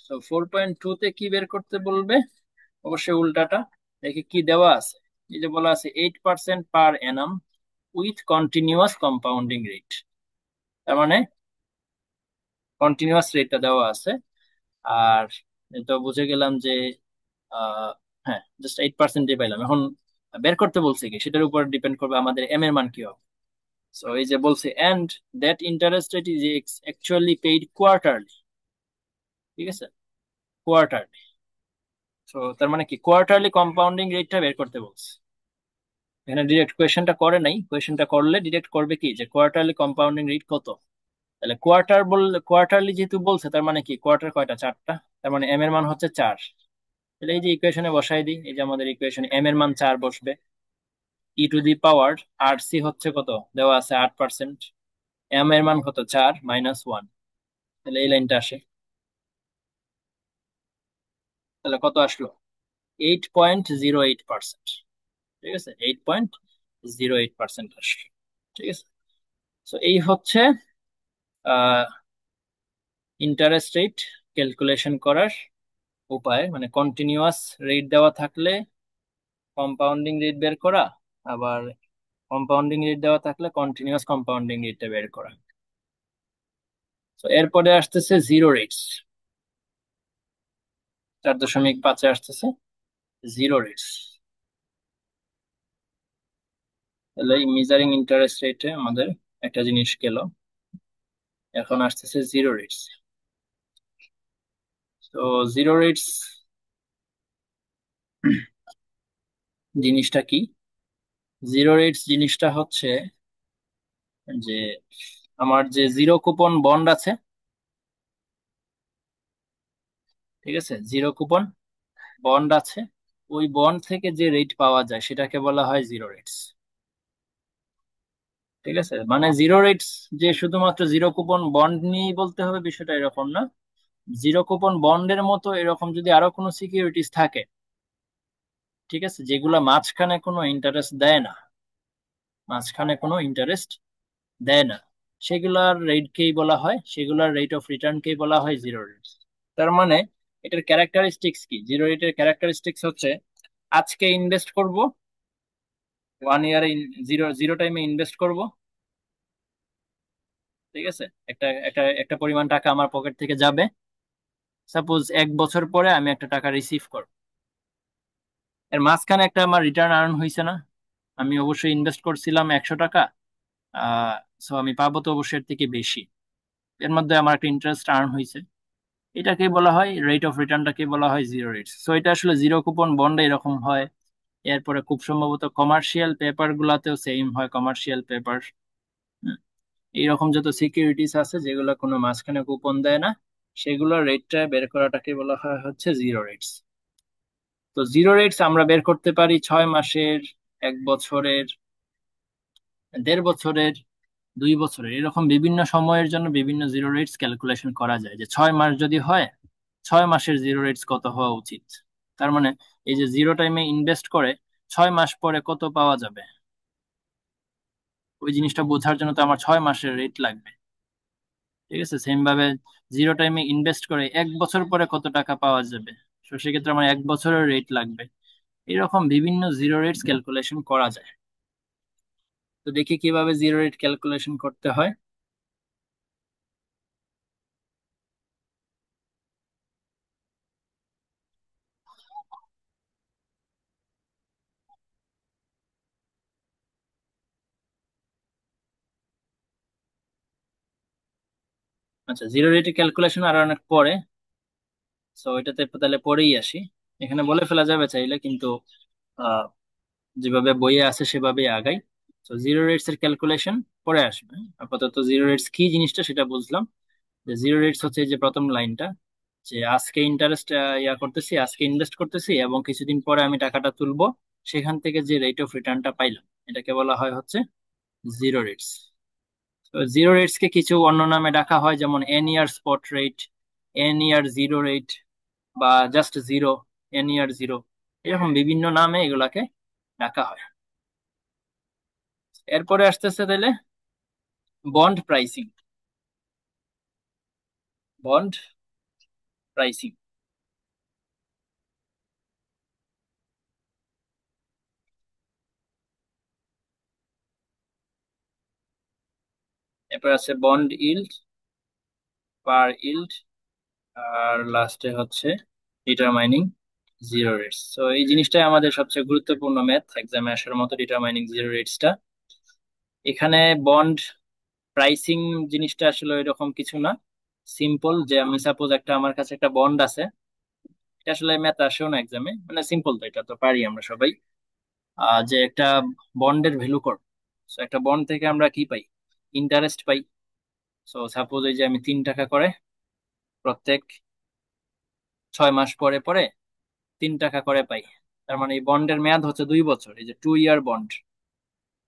A: তো 4.2 তে কি বের করতে বলবে? অবশ্যই উল্টাটা। দেখি কি দেওয়া আছে, এই যে বলা আছে 8% পার annum with continuous compounding rate. তার মানে কন্টিনিউয়াস রেটটা দেওয়া আছে, আর এটা বুঝে গেলাম যে আহ হ্যাঁ, জাস্ট 8% পাইলাম। এখন বের করতে বলছে কি, সেটার উপর ডিপেন্ড করবে আমাদের এম এর মান কি হবে। সো এই যে বলছে and that interest rate is actually paid quarterly. ঠিক আছে, কোয়ার্টারলি। তো তার মানে কি, কোয়ার্টারলি কম্পাউন্ডিং রেটটা বের করতে বলছে। এখানে ডিরেক্ট কোয়েশ্চেনটা করে নাই, কোয়েশ্চেনটা করলে ডিরেক্ট করবে কি, যে কোয়ার্টারলি কম্পাউন্ডিং রেট কত। তাহলে কোয়ার্টার বললে, কোয়ার্টারলি যেহেতু বলছে, তার মানে কি কোয়ার্টার কয়টা, 4টা। তার মানে এম এর মান হচ্ছে 4। তাহলে এই যে ইকুয়েশনে বসাই দিই, এই যে আমাদের ইকুয়েশনে এম এর মান 4 বসবে। e to the power R C হচ্ছে কত দেওয়া আছে, 8%। এম এর মান কত, 4 - 1। তাহলে এই লাইনটা আসে, তাহলে কত আসলো, 8.08%। ঠিক আছে, 8.08% আসলো। ঠিক আছে, তো এই হচ্ছে ইন্টারেস্ট রেট ক্যালকুলেশন করার উপায়, মানে কন্টিনিউয়াস রেট দেওয়া থাকলে কম্পাউন্ডিং রেট বের করা, আবার কম্পাউন্ডিং রেট দেওয়া থাকলে কন্টিনিউয়াস কম্পাউন্ডিং রেটটা বের করা। তো এরপরে আসতেছে জিরো রেটস, 4.5 আসতেছে জিরো রেটস। তাহলে এই মেজারিং ইন্টারেস্ট রেটে আমাদের একটা জিনিস গেল, এখন আসতেছে জিরো রেটস। তো জিরো রেটস জিনিসটা কি? জিরো রেটস জিনিসটা হচ্ছে যে আমার যে জিরো কুপন বন্ড আছে, ঠিক আছে, জিরো কুপন বন্ড আছে, ওই বন্ড থেকে যে রেট পাওয়া যায় সেটাকে বলা হয় জিরো রেটস। ঠিক আছে, মানে জিরো রেটস যে শুধুমাত্র জিরো কুপন বন্ড নিয়েই বলতে হবে বিষয়টা এরকম না। জিরো কুপন বন্ডের মতো এরকম যদি আরো কোনো সিকিউরিটিজ থাকে, ঠিক আছে, যেগুলা মাঝখানে কোনো ইন্টারেস্ট দেয় না, মাঝখানে কোনো ইন্টারেস্ট দেয় না, সেগুলার রেটকেই বলা হয়, সেগুলার রেট অফ রিটার্নকেই বলা হয় জিরো রেটস। তার মানে এটার ক্যারেক্টারিস্টিক্স কি? জিরো রেটের ক্যারেক্টারিস্টিক্স হচ্ছে আজকে ইনভেস্ট করব, 1 ইয়ারে জিরো জিরো টাইমে ইনভেস্ট করব, ঠিক আছে, একটা একটা একটা পরিমাণ টাকা আমার পকেট থেকে যাবে। সাপোজ 1 বছর পরে আমি একটা টাকা রিসিভ করব, এর মাঝখানে একটা আমার রিটার্ন আর্ন হয়েছে না? আমি অবশ্যই ইনভেস্ট করছিলাম 100 টাকা, সো আমি পাবো তো অবশ্যই এর থেকে বেশি, এর মধ্যে আমার একটা ইন্টারেস্ট আর্ন হয়েছে, এটাকে বলা হয় রেট অফ রিটার্নটাকে বলা হয় জিরো রেটস। সো এটা আসলে জিরো কুপন বন্ডে এরকম হয়। এরপরে খুব সম্ভবত কমার্শিয়াল পেপার গুলাতেও সেম হয়, কমার্শিয়াল পেপার, এইরকম যত সিকিউরিটিস আছে যেগুলো কোনো মাঝখানে কুপন দেয় না, সেগুলোর রেটটা বের করাটাকে বলা হয় হচ্ছে জিরো রেটস। তো জিরো রেটস আমরা বের করতে পারি 6 মাসের, 1 বছরের, 1.5 বছরের, 2 বছরের, এরকম বিভিন্ন সময়ের জন্য বিভিন্ন জিরো রেটস ক্যালকুলেশন করা যায়, যে 6 মাস যদি হয়, 6 মাসের জিরো রেটস কত হওয়া উচিত। তার মানে এই যে জিরো টাইমে ইনভেস্ট করে 6 মাস পরে কত পাওয়া যাবে, ওই জিনিসটা বোঝার জন্য তো আমার 6 মাসের রেট লাগবে। ঠিক আছে, সেম ভাবে জিরো টাইমে ইনভেস্ট করে 1 বছর পরে কত টাকা পাওয়া যাবে, তো সেক্ষেত্রে আমার 1 বছরের রেট লাগবে। এরকম বিভিন্ন জিরো রেটস ক্যালকুলেশন করা যায়। তো দেখি কিভাবে জিরো রেট ক্যালকুলেশন করতে হয়। আচ্ছা, জিরো রেটের ক্যালকুলেশন আর অনেক পরে, তো এটাতে তাহলে পরেই আসি। এখানে বলে ফেলা যাবে চাইলে, কিন্তু আহ, যেভাবে বইয়ে আছে সেভাবেই আগাই। তো জিরো রেটস এর ক্যালকুলেশন পরে আসবে, আপাতত জিরো রেটস কি জিনিসটা সেটা বুঝলাম। যে জিরো রেটস হচ্ছে এই যে প্রথম লাইনটা, যে আজকে ইন্টারেস্ট করতেছি, আজকে ইনভেস্ট করতেছি এবং কিছুদিন পরে আমি টাকাটা তুলবো, সেখান থেকে যে রেট অফ রিটার্নটা পাইলাম এটাকে বলা হয় হচ্ছে জিরো রেটস। তো জিরো রেটস কে কিছু অন্য নামে ডাকা হয়, যেমন এন ইয়ার স্পট রেট, এন ইয়ার জিরো রেট, বা জাস্ট জিরো, এন ইয়ার জিরো, এরকম বিভিন্ন নামে এগুলাকে ডাকা হয়। এরপরে আসতেছে তাহলে বন্ড প্রাইসিং, বন্ড প্রাইসিং। এরপর আছে বন্ড ইল্ড, পার ইল্ড, আর লাস্টে হচ্ছে ডিটারমাইনিং জিরো রেটস। তো এই জিনিসটাই আমাদের সবচেয়ে গুরুত্বপূর্ণ ম্যাথ এক্সামে আসার মতো, ডিটারমাইনিং জিরো রেটসটা। এখানে বন্ড প্রাইসিং জিনিসটা আসলে এরকম কিছু না, সিম্পল। যে আমি সাপোজ একটা, আমার কাছে একটা বন্ড আছে, এটা আসলে ম্যাথ আসেও না এক্সামে, মানে সিম্পল, তো এটা তো পারি আমরা সবাই। যে একটা বন্ডের ভ্যালু কর, তো একটা বন্ড থেকে আমরা কি পাই? ইন্টারেস্ট পাই। সো সাপোজ এই যে আমি 3 টাকা করে প্রত্যেক 6 মাস পরে পরে 3 টাকা করে পাই, তার মানে এই বন্ডের মেয়াদ হচ্ছে 2 বছর, এই যে 2 ইয়ার বন্ড।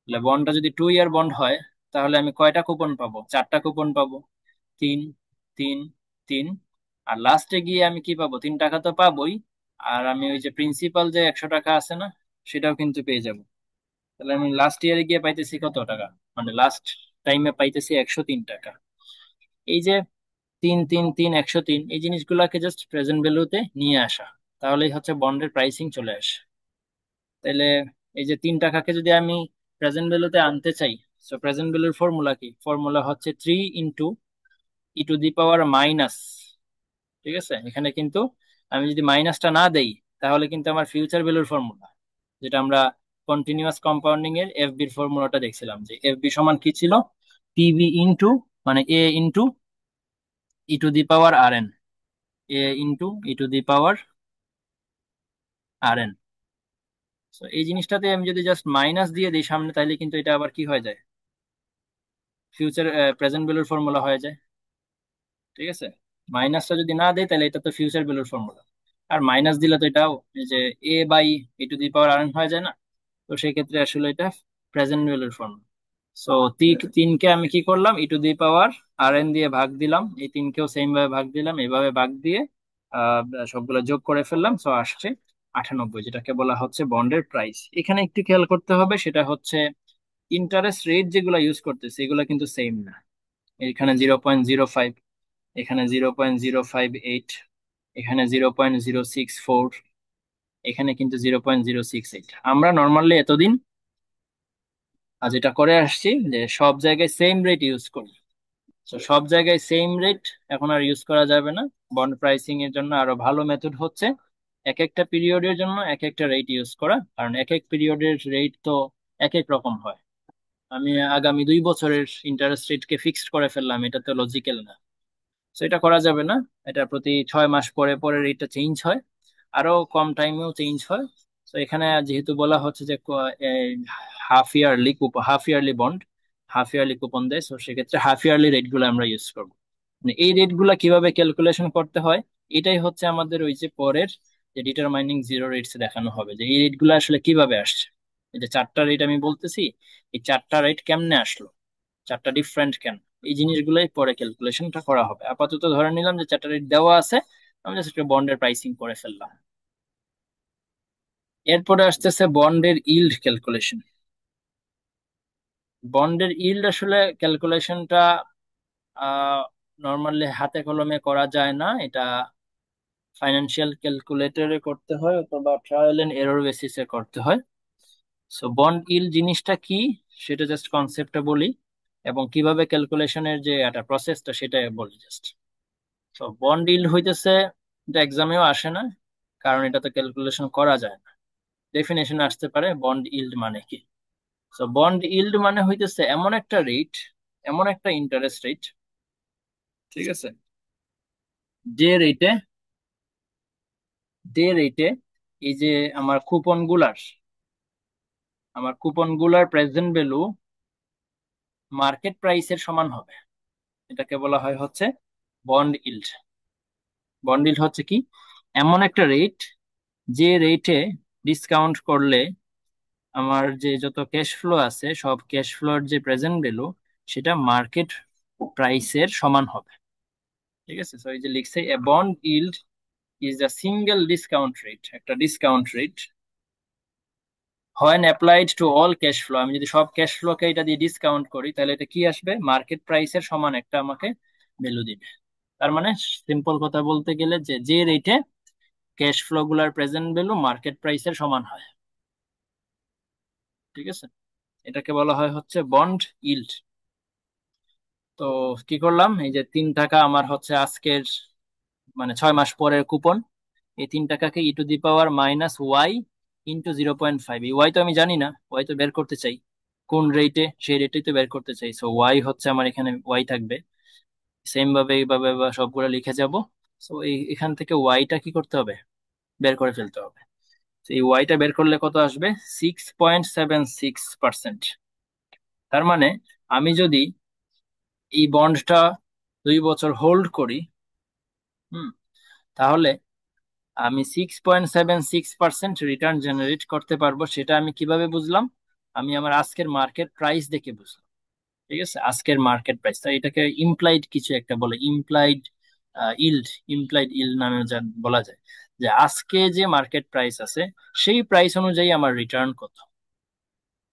A: তাহলে বন্ডটা যদি 2 ইয়ার বন্ড হয়, তাহলে আমি কয়টা কুপন পাবো? 4টা কুপন পাবো, 3, 3, 3। আর লাস্টে গিয়ে আমি কি পাবো? 3 টাকা তো পাবোই, আর আমি ওই যে প্রিন্সিপাল যে 100 টাকা আছে না, সেটাও কিন্তু পেয়ে যাব। তাহলে আমি লাস্ট ইয়ারে গিয়ে পাইতেছি কত টাকা? মানে লাস্ট টাইমে পাইতেছি 103 টাকা। এই যে 3 3 3 103 এই জিনিসগুলোকে জাস্ট প্রেজেন্ট ভ্যালুতে নিয়ে আসা, তাহলেই হচ্ছে বন্ডের প্রাইসিং চলে আসে। তাহলে এই যে 3 টাকাকে যদি আমি প্রেজেন্ট ভ্যালুতে আনতে চাই, সো প্রেজেন্ট ভ্যালুর ফর্মুলা কি? ফর্মুলা হচ্ছে 3 × e⁻, ঠিক আছে। এখানে কিন্তু আমি যদি মাইনাসটা না দেই, তাহলে কিন্তু আমার ফিউচার ভ্যালুর ফর্মুলা, যেটা আমরা কন্টিনিউয়াস কম্পাউন্ডিং এর এফবির ফর্মুলাটা দেখছিলাম, যে এফবি সমান কি ছিল? পিবি ইন্টু, মানে a × e⁻r n, a × e⁻r n। তো এই জিনিসটাতে আমি যদি জাস্ট মাইনাস দিয়ে দিই সামনে, তাহলে কিন্তু এটা আবার কি হয়ে যায়? ফিউচার প্রেজেন্ট ভ্যালুর ফর্মুলা হয়ে যায়, ঠিক আছে। মাইনাসটা যদি না দেয়, তাহলে এটা তো ফিউচার ভ্যালুর ফর্মুলা। আর মাইনাস দিলে তো এটাও এই যে a/e⁻r n হয়ে যায় না। তো সেই ক্ষেত্রে আসলে এটা প্রেজেন্ট ভ্যালুর ফর্মুলা। সো 3কে আমি কি করলাম? e⁻r n দিয়ে ভাগ দিলাম, এই 3কেও সেম ভাবে ভাগ দিলাম, এইভাবে ভাগ দিয়ে আহ সবগুলো যোগ করে ফেললাম। সো আসছে 98, যেটাকে বলা হচ্ছে বন্ডের প্রাইস। এখানে একটু খেয়াল করতে হবে, সেটা হচ্ছে ইন্টারেস্ট রেট যেগুলো ইউজ করতেছে এগুলো কিন্তু সেম না। এখানে 0.05, এখানে 0.058, এখানে 0.064, এখানে কিন্তু 0.068। আমরা নর্মালি এতদিন যেটা করে আসছি, যে সব জায়গায় সেম রেট ইউজ করি। তো সব জায়গায় সেম রেট এখন আর ইউজ করা যাবে না। বন্ড প্রাইসিং এর জন্য আরো ভালো মেথড হচ্ছে এক একটা পিরিয়ডের জন্য এক একটা রেট ইউজ করা, কারণ এক এক পিরিয়ডের রেট তো এক এক রকম হয়। আমি আগামী 2 বছরের ইন্টারেস্ট রেটকে ফিক্সড করে ফেললাম, এটা তো লজিক্যাল না। তো এটা করা যাবে না। এটা প্রতি 6 মাস পরে পরে রেটটা চেঞ্জ হয়, আরো কম টাইমেও চেঞ্জ হয়। তো এখানে যেহেতু বলা হচ্ছে যে half yearly bond, half yearly coupon দেয়, তো সেক্ষেত্রে হাফ ইয়ারলি রেট গুলো আমরা ইউজ করবো। মানে এই রেট গুলা কিভাবে ক্যালকুলেশন করতে হয়, এটাই হচ্ছে আমাদের ওই যে পরের যে ডিটারমাইনিং জিরো রেটস দেখানো হবে, যে এই রেট গুলো আসলে কিভাবে আসছে। এই যে 4টা রেট আমি বলতেছি, এই 4টা রেট কেমনে আসলো, 4টা ডিফারেন্ট কেন, এই জিনিসগুলোই পরে ক্যালকুলেশনটা করা হবে। আপাতত ধরে নিলাম যে 4টা রেট দেওয়া আছে, আমি জাস্ট একটা বন্ডের প্রাইসিং করে ফেললাম। এরপরে আসতেছে বন্ডের ইল্ড ক্যালকুলেশন। বন্ডের ইল্ড আসলে ক্যালকুলেশনটা নর্মালি হাতে কলমে করা যায় না, এটা ফাইন্যান্সিয়াল ক্যালকুলেটরে করতে হয় অথবা ট্রায়াল এন্ড এরর বেসিসে করতে হয়। সো বন্ড ইল্ড জিনিসটা কি, সেটা জাস্ট কনসেপ্টটা বলি, এবং কিভাবে ক্যালকুলেশনের যে একটা প্রসেসটা সেটা বলি জাস্ট। তো বন্ড ইল্ড হইতেছে, এটা এক্সামেও আসে না, কারণ এটা তো ক্যালকুলেশন করা যায় না। ডেফিনেশন আসতে পারে বন্ড ইল্ড মানে কি। তো বন্ড ইল্ড মানে হইতেছে এমন একটা রেট, এমন একটা ইন্টারেস্ট রেট, ঠিক আছে, যে রেটে যে রেটে এই যে আমার কুপন গুলার প্রেজেন্ট ভ্যালু মার্কেট প্রাইসের সমান হবে, এটাকে বলা হয় হচ্ছে বন্ড ইল্ড। বন্ড ইল্ড হচ্ছে কি? এমন একটা রেট, যে রেটে ডিসকাউন্ট করলে আমার যে যত ক্যাশ ফ্লো আছে, সব ক্যাশ ফ্লোর যে প্রেজেন্ট ভ্যালু, সেটা মার্কেট প্রাইসের সমান হবে, ঠিক আছে। তো এই যে লিখছে a bond yield is the single discount rate, একটা discount rate when applied to all cash flow। আমি যদি সব ক্যাশ ফ্লোকে এটা দিয়ে ডিসকাউন্ট করি, তাহলে এটা কি আসবে? মার্কেট প্রাইসের সমান একটা আমাকে ভ্যালু দিবে। তার মানে সিম্পল কথা বলতে গেলে, যে যে রেটে ক্যাশ ফ্লো গুলার প্রেজেন্ট ভ্যালু মার্কেট প্রাইসের সমান হয়, ঠিক আছে, এটাকে বলা হয় হচ্ছে বন্ড ইল্ড। তো কি করলাম, এই যে 3 টাকা আমার হচ্ছে আজকের, মানে 6 মাস পরের কুপন, এই 3 টাকাকে e⁻−y × 0.5, এই ওয়াই তো আমি জানি না, ওয়াই তো বের করতে চাই কোন রেটে, সেই রেটেই তো বের করতে চাই। সো ওয়াই হচ্ছে আমার এখানে ওয়াই থাকবে, সেম ভাবে এইভাবে বা সবগুলো লিখে যাব। সো এখান থেকে ওয়াইটা কি করতে হবে? বের করে ফেলতে হবে। তো এই ওয়াইটা বের করলে কত আসবে? 6.76%। তার মানে আমি যদি এই বন্ডটা 2 বছর হোল্ড করি, হুম, তাহলে আমি 6.76% রিটার্ন জেনারেট করতে পারবো। সেটা আমি কিভাবে বুঝলাম? আমি আমার আজকের মার্কেট প্রাইস দেখে বুঝলাম, ঠিক আছে, আজকের মার্কেট প্রাইস। তাই এটাকে ইমপ্লাইড কিছু একটা বলে, ইল্ড ইমপ্লাইড ইল্ড নামে যা বলা যায়, যে আজকে যে মার্কেট প্রাইস আছে সেই প্রাইস অনুযায়ী আমার রিটার্ন কত।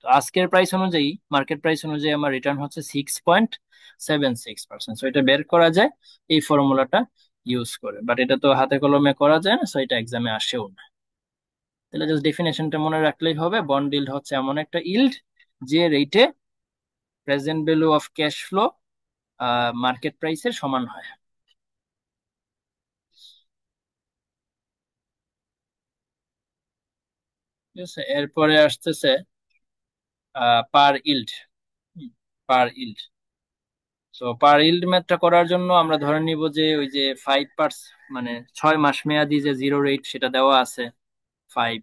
A: তো আজকের প্রাইস অনুযায়ী, মার্কেট প্রাইস অনুযায়ী আমার রিটার্ন হচ্ছে 6.76%। তো এটা বের করা যায় এই ফর্মুলাটা ইউজ করে, বাট এটা তো হাতে কলমে করা যায় না, সো এটা এক্সামে আসেও না। তাহলে জাস্ট ডেফিনেশনটা মনে রাখলেই হবে, বন্ড ইল্ড হচ্ছে এমন একটা ইল্ড যে রেটে present value of cash flow market প্রাইসের সমান হয়। ঠিক আছে, এরপরে আসতেছে পার ইল্ড। পার ইল্ড, তো পার ইল্ড ম্যাথটা করার জন্য আমরা ধরে নিব যে ওই যে 5%, মানে 6 মাস মেয়াদি যে জিরো রেট সেটা দেওয়া আছে 5,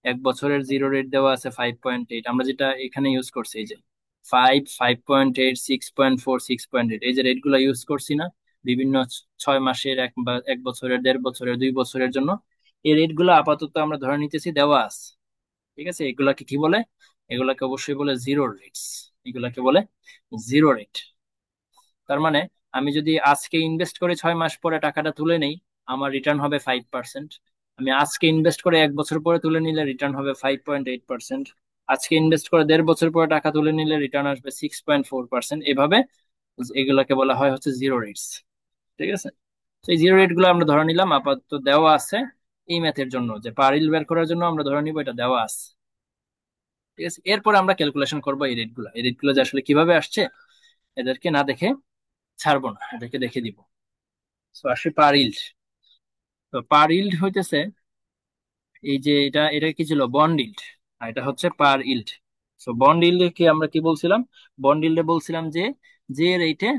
A: 1 বছরের জিরো রেট দেওয়া আছে 5.8। আমরা যেটা এখানে ইউজ করছি এই যে 5, 5.8, 6.4, 6.8, এই যে রেট গুলা ইউজ করছি না বিভিন্ন 6 মাসের, 1 বছরের, 1.5 বছরের, 2 বছরের জন্য, এই রেট গুলো আপাতত আমরা ধরে নিতেছি দেওয়া আছে। ঠিক আছে, এগুলাকে কি বলে? এগুলাকে অবশ্যই বলে জিরো রেটস। এগুলাকে বলে জিরো রেট। তার মানে আমি যদি আজকে ইনভেস্ট করে 6 মাস পরে টাকাটা তুলে নেই, আমার রিটার্ন হবে 5%। আমি আজকে ইনভেস্ট করে 1 বছর পরে তুলে নিলে রিটার্ন হবে 5.8%। আজকে ইনভেস্ট করে 1.5 বছর পরে টাকা তুলে নিলে রিটার্ন আসবে 6.4%। এভাবে এগুলাকে বলা হয় হচ্ছে জিরো রেটস। ঠিক আছে, তো এই জিরো রেট গুলো আমরা ধরে নিলাম আপাতত দেওয়া আছে এই ম্যাথের জন্য, যে পারিল বের করার জন্য আমরা ধরে নিব এটা দেওয়া আছে। ঠিক আছে, এরপর আমরা ক্যালকুলেশন করবো এই রেট গুলা। এই রেট গুলো যে আসলে কিভাবে আসছে এদেরকে না দেখে ছাড়বো না, এদেরকে দেখে দিব। তো আসে পার ইল্ড। তো পার ইল্ড হইতেছে এই যে এটা কি ছিল, বন্ড ইল্ড, আর এটা হচ্ছে পার ইল্ড। তো বন্ড ইল্ডে কি আমরা কি বলছিলাম? বন্ড ইল্ডে বলছিলাম যে যে রেটে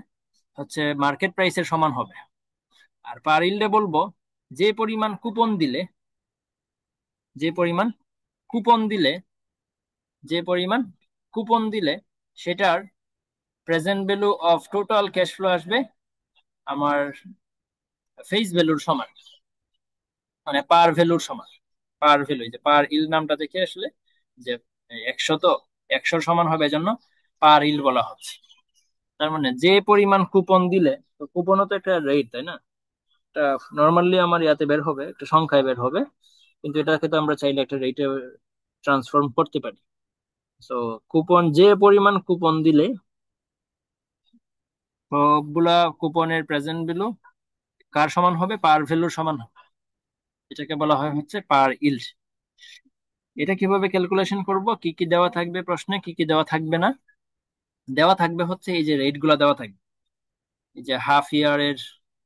A: হচ্ছে মার্কেট প্রাইসের সমান হবে। আর পার ইল্ডে বলবো যে পরিমাণ কুপন দিলে, যে পরিমাণ কুপন দিলে, যে পরিমাণ কুপন দিলে সেটার present value of total cash flow আসবে আমার ফেস ভ্যালুর সমান, মানে পার ভ্যালুর সমান। পার ভ্যালু, যে পার ইল নামটা দেখে আসলে যে 100, তো 100 সমান হবে, এজন্য পার ইল বলা হচ্ছে। তার মানে যে পরিমাণ কুপন দিলে, তো কুপনও তো একটা রেট তাই না? এটা নর্মালি আমার ইয়াতে বের হবে, একটা সংখ্যায় বের হবে, কিন্তু এটাকে তো আমরা চাইলে একটা রেটে ট্রান্সফর্ম করতে পারি। তো কুপন, যে পরিমাণ কুপন দিলে সবগুলা কুপনের প্রেজেন্ট ভ্যালু কার সমান হবে? পার ভ্যালুর সমান হবে। এটাকে বলা হয় হচ্ছে পার ইল্ড। এটা কিভাবে ক্যালকুলেশন করব, কি কি দেওয়া থাকবে প্রশ্নে, কি কি দেওয়া থাকবে না? দেওয়া থাকবে হচ্ছে এই যে রেট গুলা দেওয়া থাকবে, এই যে হাফ ইয়ারের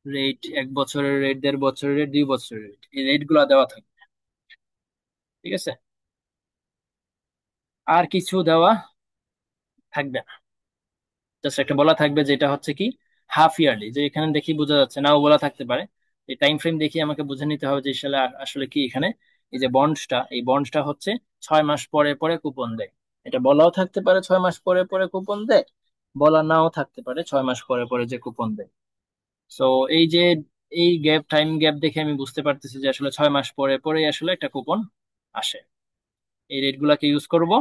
A: রেট, 1 বছরের রেট, 1.5 বছরের রেট, 2 বছরের রেট, এই রেট গুলা দেওয়া থাকবে। ঠিক আছে, আর কিছু দেওয়া থাকবে না। জাস্ট একটা বলা থাকবে যেটা হচ্ছে কি হাফ ইয়ারলি, যে এখানে দেখি বোঝা যাচ্ছে, নাও বলা থাকতে পারে। এই টাইম ফ্রেম দেখি আমাকে বুঝে নিতে হবে যে আসলে আসলে কি এখানে এই যে বন্ডসটা, এই বন্ডসটা হচ্ছে 6 মাস পরে পরে কুপন দেয়। এটা বলাও থাকতে পারে 6 মাস পরে পরে কুপন দেয়, বলা নাও থাকতে পারে 6 মাস পরে পরে যে কুপন দেয়। সো এই যে এই গ্যাপ, টাইম গ্যাপ দেখে আমি বুঝতে পারতেছি যে আসলে 6 মাস পরে পরে আসলে একটা কুপন আসে। এই রেট গুলাকে ইউজ করব,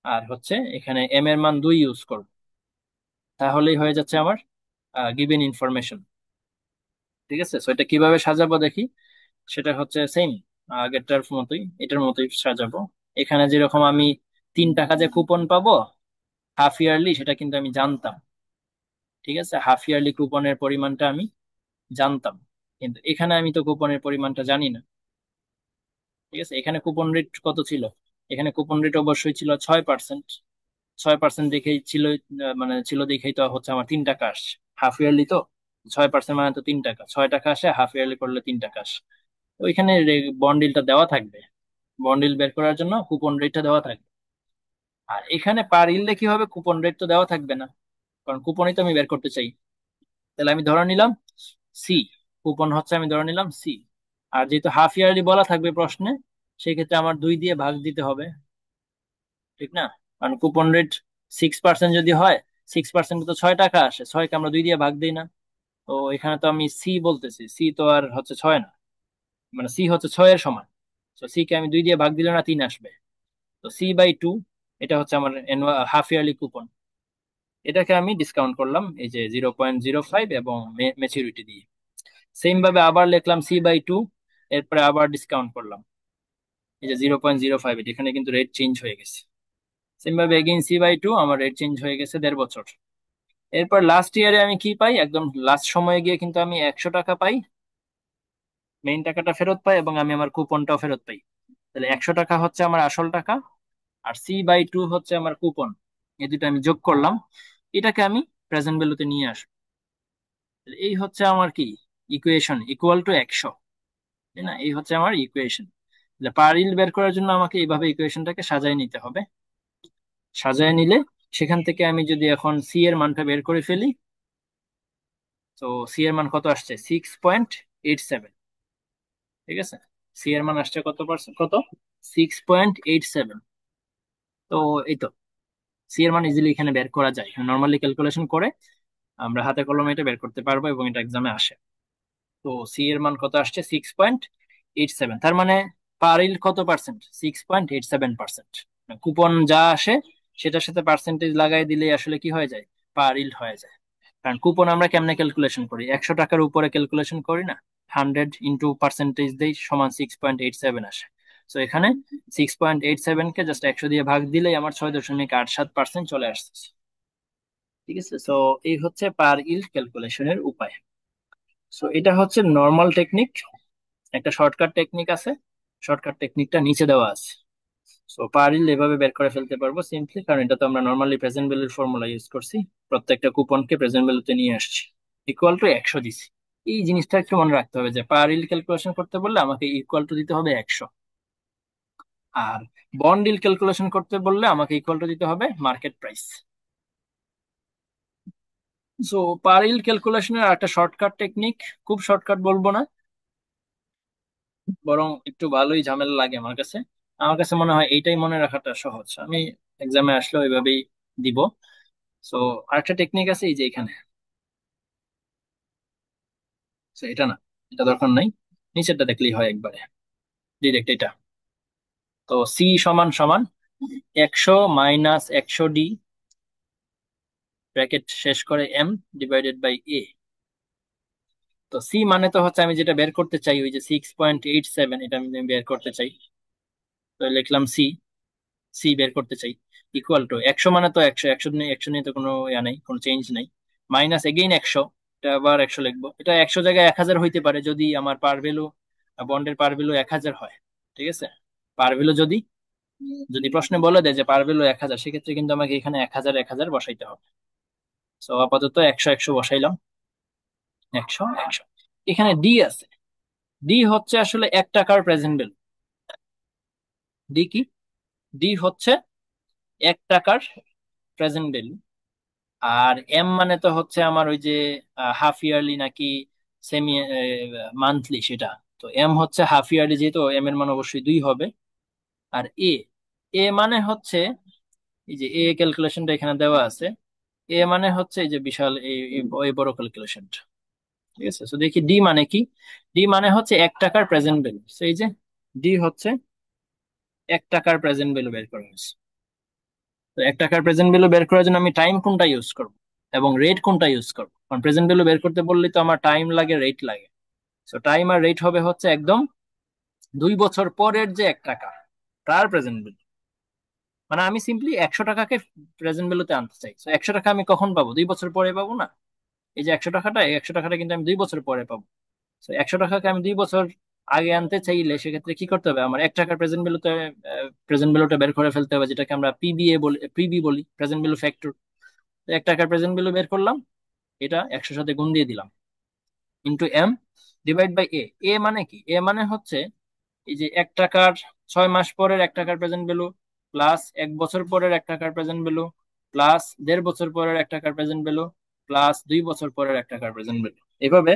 A: আর হচ্ছে এখানে এম এর মান 2 ইউজ করব, তাহলেই হয়ে যাচ্ছে আমার গিভেন ইনফরমেশন। ঠিক আছে, সো এটা কিভাবে সাজাবো দেখি। সেটা হচ্ছে সেম আগেরটার মতোই, এটার মতোই সাজাবো। এখানে যেরকম আমি 3 টাকা যে কুপন পাবো হাফ ইয়ারলি, সেটা কিন্তু আমি জানতাম। ঠিক আছে, হাফ ইয়ারলি কুপনের পরিমাণটা আমি জানতাম, কিন্তু এখানে আমি তো কুপনের পরিমাণটা জানি না। ঠিক আছে, এখানে কুপন রেট কত ছিল? এখানে কুপন রেট অবশ্যই ছিল 6%। 6% দেখেই ছিল, মানে ছিল দেখেই তো হচ্ছে আমার 3 টাকা আসছে হাফ ইয়ারলি তো। 6% মানে তো 3 টাকা, 6 টাকা আসে, হাফ ইয়ারলি করলে 3 টাকা আসে। তো ওইখানে বন্ডিলটা দেওয়া থাকবে, বন্ডিল বের করার জন্য কুপন রেটটা দেওয়া থাকবে। আর এখানে পার ইলডে কি হবে, কুপন রেট তো দেওয়া থাকবে না, কারণ কুপনই তো আমি বের করতে চাই। তাহলে আমি ধরে নিলাম সি, কুপন হচ্ছে আমি ধরে নিলাম সি। আর যেহেতু হাফ ইয়ারলি বলা থাকবে প্রশ্নে, সেই ক্ষেত্রে আমার 2 দিয়ে ভাগ দিতে হবে। ঠিক না? কারণ কুপন রেট 6% যদি হয়, 6% তো 6 টাকা আসে, 6কে আমরা 2 দিয়ে ভাগ দিই না। তো এখানে তো আমি সি বলতেছি, সি তো আর হচ্ছে 6 না, মানে সি হচ্ছে 6 এর সমান। তো সি কে আমি 2 দিয়ে ভাগ দিলে না 3 আসবে। তো C/2, এটা হচ্ছে আমার হাফ ইয়ারলি কুপন। এটাকে আমি ডিসকাউন্ট করলাম এই যে 0.05 এবং ম্যাচুরিটি দিয়ে। সেম ভাবে আবার লিখলাম C/2, এরপরে আবার ডিসকাউন্ট করলাম এই যে 0.05, এখানে কিন্তু রেট চেঞ্জ হয়ে গেছে। সেম ভাবে এগেইন C/2 আমার রেট চেঞ্জ হয়ে গেছে 1.5 বছর। এরপর লাস্ট ইয়ারে আমি কি পাই, একদম লাস্ট সময়ে গিয়ে কিন্তু আমি 100 টাকা পাই, মেইন টাকাটা ফেরত পাই এবং আমি আমার কুপনটাও ফেরত পাই। তাহলে 100 টাকা হচ্ছে আমার আসল টাকা, আর C/2 হচ্ছে আমার কুপন। এই দুটো আমি যোগ করলাম, এটাকে আমি প্রেজেন্ট ভ্যালুতে নিয়ে আসবো। তাহলে এই হচ্ছে আমার কি ইকুয়েশন, ইকুয়াল টু 100, তাই না? এই হচ্ছে আমার ইকুয়েশন। পার ইল বের করার জন্য আমাকে এইভাবে ইকুয়েশনটাকে সাজায় নিতে হবে। সাজায় নিলে সেখান থেকে আমি যদি এখন সি এর মানটা বের করে ফেলি, তো সি এর মান কত আসছে, 6.87। ঠিক আছে, সি এর মান আসছে কত পার্সেন্ট, কত, 6.87। তো এই তো সি এর মান ইজিলি এখানে বের করা যায়, নর্মালি ক্যালকুলেশন করে আমরা হাতে কলমে এটা বের করতে পারবো এবং এটা এক্সামে আসে। তো সি এর মান কত আসছে, 6.87। তার মানে পার ইল কত পার্সেন্ট, 6.87%। কুপন যা আসে সেটার সাথে পার্সেন্টেজ লাগাই দিলে আসলে কি হয়ে যায়, পার ইল হয়ে যায়। কারণ কুপন আমরা কেমনে ক্যালকুলেশন করি, 100 টাকার উপরে ক্যালকুলেশন করি না, 100 × পার্সেন্টেজ দেই সমান 6.87 আসে। তো এখানে 6.87 কে জাস্ট 100 দিয়ে ভাগ দিলেই আমার 6.87% চলে আসছে। ঠিক আছে, তো এই হচ্ছে পার ইল ক্যালকুলেশনের উপায়। সো এটা হচ্ছে নর্মাল টেকনিক। একটা শর্টকাট টেকনিক আছে, শর্টকাট টেকনিকটা নিচে দেওয়া আছে। সো পারিল এভাবে বের করে ফেলতে পারবো সিম্পলি, কারণ এটা তো আমরা নর্মালি প্রেজেন্ট ভ্যালুর ফর্মুলা ইউজ করছি। প্রত্যেকটা কুপনকে প্রেজেন্ট ভ্যালুতে নিয়ে আসছি, ইকুয়াল টু 100 দিছি। এই জিনিসটা একটু মনে রাখতে হবে যে পারিল ক্যালকুলেশন করতে বললে আমাকে ইকুয়াল টু দিতে হবে 100, আর বন্ড ডিল ক্যালকুলেশন করতে বললে আমাকে ইকুয়াল টু দিতে হবে মার্কেট প্রাইস। সো পারিল ক্যালকুলেশনের একটা শর্টকাট টেকনিক, খুব শর্টকাট বলবো না, বরং একটু ভালোই ঝামেলা লাগে আমার কাছে। আমার কাছে মনে হয় এইটাই মনে রাখাটা সহজ, আমি এক্সামে আসলে ওইভাবেই দিব। সো আরেকটা টেকনিক আছে এই যে এখানে, So, এটা না, এটা দরকার নাই, নিচেরটা দেখলেই হয় একবারে, ডিরেক্ট এটা। তো সি সমান সমান 100 - 100 ডি, ব্র্যাকেট শেষ করে এম ডিভাইডেড বাই এ। তো সি মানে তো হচ্ছে আমি যেটা বের করতে চাই, ওই যে 6.87, এটা আমি বের করতে চাই। তো লিখলাম সি, সি বের করতে চাই, ইকুয়াল টু 100 মানে তো 100, 100 নিয়ে, 100 নিয়ে তো কোনো ইয়া নেই, কোনো চেঞ্জ নেই, মাইনাস এগেইন 100, এটা আবার 100 লিখবো। এটা 100 জায়গায় 1000 হইতে পারে যদি আমার পার ভ্যালু, বন্ডের পার ভ্যালু 1000 হয়। ঠিক আছে, পার ভ্যালু যদি, যদি প্রশ্নে বলে দেয় যে পার ভ্যালু 1000, সেক্ষেত্রে কিন্তু আমাকে এখানে 1000 1000 বসাইতে হবে। তো আপাতত 100 100 বসাইলাম, 100 100। এখানে ডি আছে, ডি হচ্ছে আসলে 1 টাকার প্রেজেন্ট ভ্যালু। ডি কি, ডি হচ্ছে 1 টাকার প্রেজেন্ট ভ্যালু। আর এম মানে তো হচ্ছে আমার ওই যে হাফ ইয়ারলি নাকি সেমি মান্থলি সেটা। তো এম হচ্ছে হাফ ইয়ারলি, যেহেতু এম এর মান অবশ্যই 2 হবে। আর এ, এ মানে হচ্ছে এই যে এ ক্যালকুলেশনটা এখানে দেওয়া আছে, এ মানে হচ্ছে এই যে বিশাল এই বড় ক্যালকুলেশনটা। ঠিক আছে, তো দেখি ডি মানে কি, ডি মানে হচ্ছে 1 টাকার প্রেজেন্ট ভ্যালু। এই যে ডি হচ্ছে 1 টাকার প্রেজেন্ট ভ্যালু বের করা হয়েছে। তো 1 টাকার প্রেজেন্ট ভ্যালু বের করার জন্য আমি টাইম কোনটা ইউজ করব এবং রেট কোনটা ইউজ করব, কারণ প্রেজেন্ট ভ্যালু বের করতে বললে তো আমার টাইম লাগে, রেট লাগে। তো টাইম আর রেট হবে হচ্ছে একদম 2 বছর পরের যে 1 টাকা তার প্রেজেন্ট ভ্যালু। মানে আমি সিম্পলি 100 টাকাকে প্রেজেন্ট ভ্যালুতে আনতে চাই। তো 100 টাকা আমি কখন পাবো, 2 বছর পরে পাবো না? এই যে 100 টাকাটা, এই 100 টাকাটা কিন্তু আমি 2 বছর পরে পাবো। তো 100 টাকাকে আমি 2 বছর আগে আনতে চাইলে সেক্ষেত্রে কি করতে হবে, আমার 1 টাকার প্রেজেন্ট ভ্যালুতে, প্রেজেন্ট ভ্যালুটা বের করে ফেলতে হবে, যেটাকে আমরা পিবিএ বলি, পিবি বলি, প্রেজেন্ট ভ্যালু ফ্যাক্টর। 1 টাকার প্রেজেন্ট ভ্যালু বের করলাম, এটা 100 সাথে গুণ দিয়ে দিলাম, ইন্টু এম ডিভাইড বাই এ। এ মানে কি, এ মানে হচ্ছে এই যে 1 টাকার 6 মাস পরের 1 টাকার প্রেজেন্ট ভ্যালু, প্লাস 1 বছর পরের 1 টাকার প্রেজেন্ট ভ্যালু, প্লাস 1.5 বছর পরের 1 টাকার প্রেজেন্ট ভ্যালু, প্লাস 2 বছর পরের 1 টাকার প্রেজেন্ট ভ্যালু। এভাবে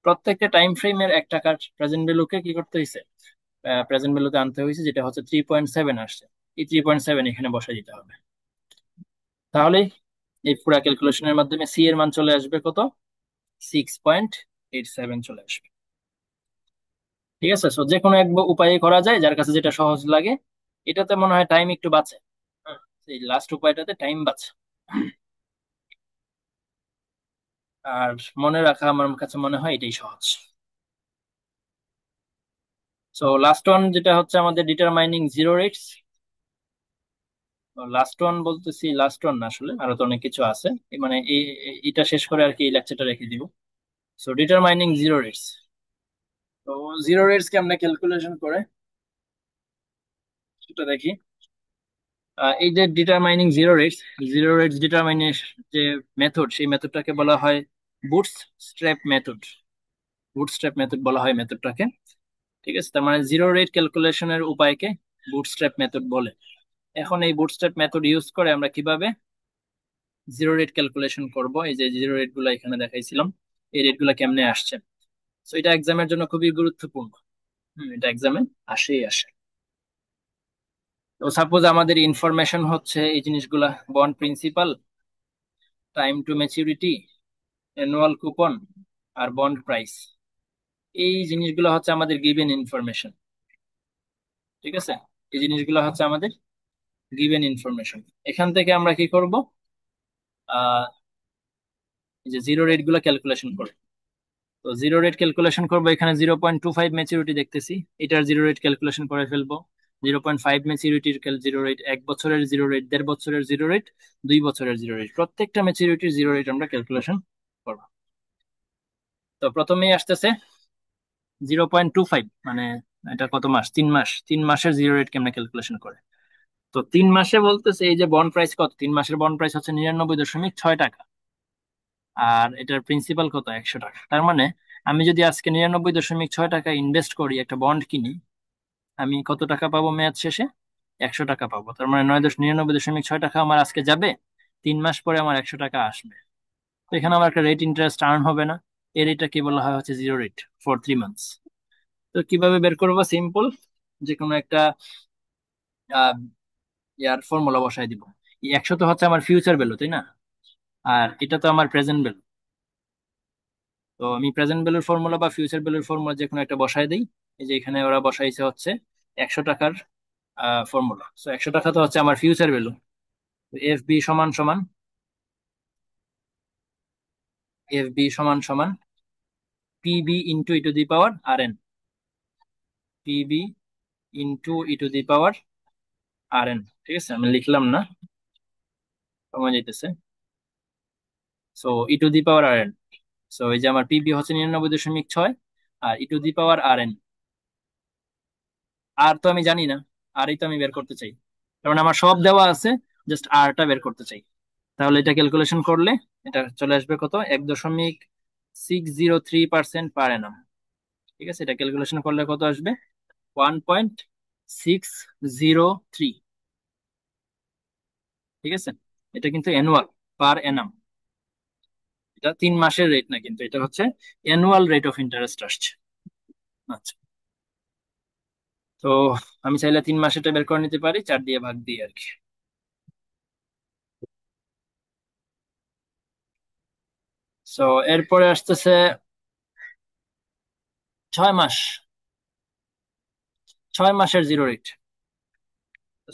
A: প্রত্যেকটা টাইম ফ্রেমের 1 টাকার প্রেজেন্ট ভ্যালুকে কি করতে হয়েছে, প্রেজেন্ট ভ্যালুতে আনতে হয়েছে, যেটা হচ্ছে 3.7 আসছে। এই 3.7 এখানে বসাই দিতে হবে। তাহলে এই পুরা ক্যালকুলেশনের মাধ্যমে সি এর মান চলে আসবে কত, 6.87 চলে আসবে। ঠিক আছে, সো যে কোনো এক উপায়ে করা যায়, যার কাছে যেটা সহজ লাগে। এটাতে মনে হয় টাইম একটু বাঁচে, হ্যাঁ, এই লাস্ট উপায়টাতে টাইম বাঁচে। আর মনে রাখা আমার কাছে মনে হয় এটাই সহজ। সো লাস্ট ওয়ান যেটা হচ্ছে আমাদের determining zero rates. Last one বলতেছি, লাস্ট ওয়ান না আসলে, আরো তো অনেক কিছু আছে। মানে এটা শেষ করে আর কি এই লেকচারটা রেখে দিব। So determining zero rates. তো জিরো রেটস কে আমরা ক্যালকুলেশন করে সেটা দেখি। এই যে ডিটারমাইনিং জিরো রেটস ডিটারমাইনিং যে মেথড, সেই মেথডটাকে বলা হয় বুটস্ট্র্যাপ মেথড। বুটস্ট্র্যাপ মেথড বলা হয় মেথডটাকে। ঠিক আছে, তার মানে জিরো রেট ক্যালকুলেশনের উপায়কে বুটস্ট্র্যাপ মেথড বলে। এখন এই বুটস্ট্র্যাপ মেথড ইউজ করে আমরা কিভাবে জিরো রেট ক্যালকুলেশন করব, এই যে জিরো রেট গুলো এখানে দেখাইছিলাম, এই রেট গুলা কেমনে আসছে। তো এটা এক্সামের জন্য খুবই গুরুত্বপূর্ণ। এটা এক্সামে আসেই আসে। তো সাপোজ আমাদের ইনফরমেশন হচ্ছে এই জিনিসগুলা: bond principal, time to maturity, annual coupon, আর বন্ড প্রাইস। এই জিনিসগুলো হচ্ছে আমাদের গিভেন ইনফরমেশন। ঠিক আছে, এই জিনিসগুলো হচ্ছে আমাদের গিভেন ইনফরমেশন। এখান থেকে আমরা কি করব, আহ এই যে জিরো রেট গুলো ক্যালকুলেশন করব। তো জিরো রেট ক্যালকুলেশন করবো, এখানে 0.25 ম্যাচুরিটি দেখতেছি, এটার জিরো রেট ক্যালকুলেশন করে ফেলবো। 0.5 ম্যাচুরিটির জিরো রেট, 1 বছরের জিরো রেট, 1.5 বছরের জিরো রেট, 2 বছরের জিরো রেট, প্রত্যেকটা ম্যাচুরিটির জিরো রেট আমরা ক্যালকুলেশন করবো। তো প্রথমেই আসতেছে 0.25, মানে এটা কত মাস, 3 মাস। 3 মাসের জিরো রেট কেমনে ক্যালকুলেশন করে। তো 3 মাসে বলতেছে এই যে বন্ড প্রাইস কত, 3 মাসের বন্ড প্রাইস হচ্ছে 99.6 টাকা। আর এটার প্রিন্সিপাল কত, 100 টাকা। তার মানে আমি যদি আজকে 99.6 টাকা ইনভেস্ট করি, একটা বন্ড কিনি, আমি কত টাকা পাবো মেয়াদ শেষে? 100 টাকা পাবো। তার মানে 99.6 টাকা আমার আজকে যাবে, 3 মাস পরে আমার 100 টাকা আসবে। তো এখানে আমার একটা রেট ইন্টারেস্ট আর্ন হবে না। এই রেটটা কি বলা হয় হচ্ছে জিরো রেট ফর 3 মান্থস। তো কিভাবে বের করবো? সিম্পল, যে কোনো একটা আহ ইয়ার ফর্মুলা বসাই দিব। এই 100 তো হচ্ছে আমার ফিউচার ভ্যালু, তাই না? আর এটা তো আমার প্রেজেন্ট ভ্যালু। তো আমি প্রেজেন্ট ভ্যালুর ফর্মুলা বা ফিউচার ভ্যালুর ফর্মুলা যে কোনো একটা বসাই দিই। এই যে এখানে ওরা বসাইছে হচ্ছে 100 টাকার ফর্মুলা। তো 100 টাকা তো হচ্ছে আমার ফিউচার ভ্যালু। এফ বি সমান সমান, এফ বি সমান সমান PB into E to the power R N. PB into E to the power R N. ঠিক আছে, আমি লিখলাম না, সময় যেতেছে। So E to the power R N. So এই যে আমার পিবি হচ্ছে 99.6, আর ই to the power R n. আর তো আমি জানি না, আর এই তো আমি বের করতে চাই। তার মানে আমার সব দেওয়া আছে, জাস্ট আরটা বের করতে চাই। তাহলে এটা ক্যালকুলেশন করলে এটা চলে আসবে কত, 1.603% পার annum। ঠিক আছে, এটা ক্যালকুলেশন করলে কত আসবে? 1.603। ঠিক আছে, এটা কিন্তু অ্যানুয়াল, পার অ্যানাম। এটা 3 মাসের রেট না, কিন্তু এটা হচ্ছে অ্যানুয়াল রেট অফ ইন্টারেস্ট আসছে। আচ্ছা, তো আমি চাইলে 3 মাসেরটা বের করে নিতে পারি, 4 দিয়ে ভাগ দিয়ে আর কি। সো এরপরে আসতেছে 6 মাস। 6 মাসের জিরো রেট।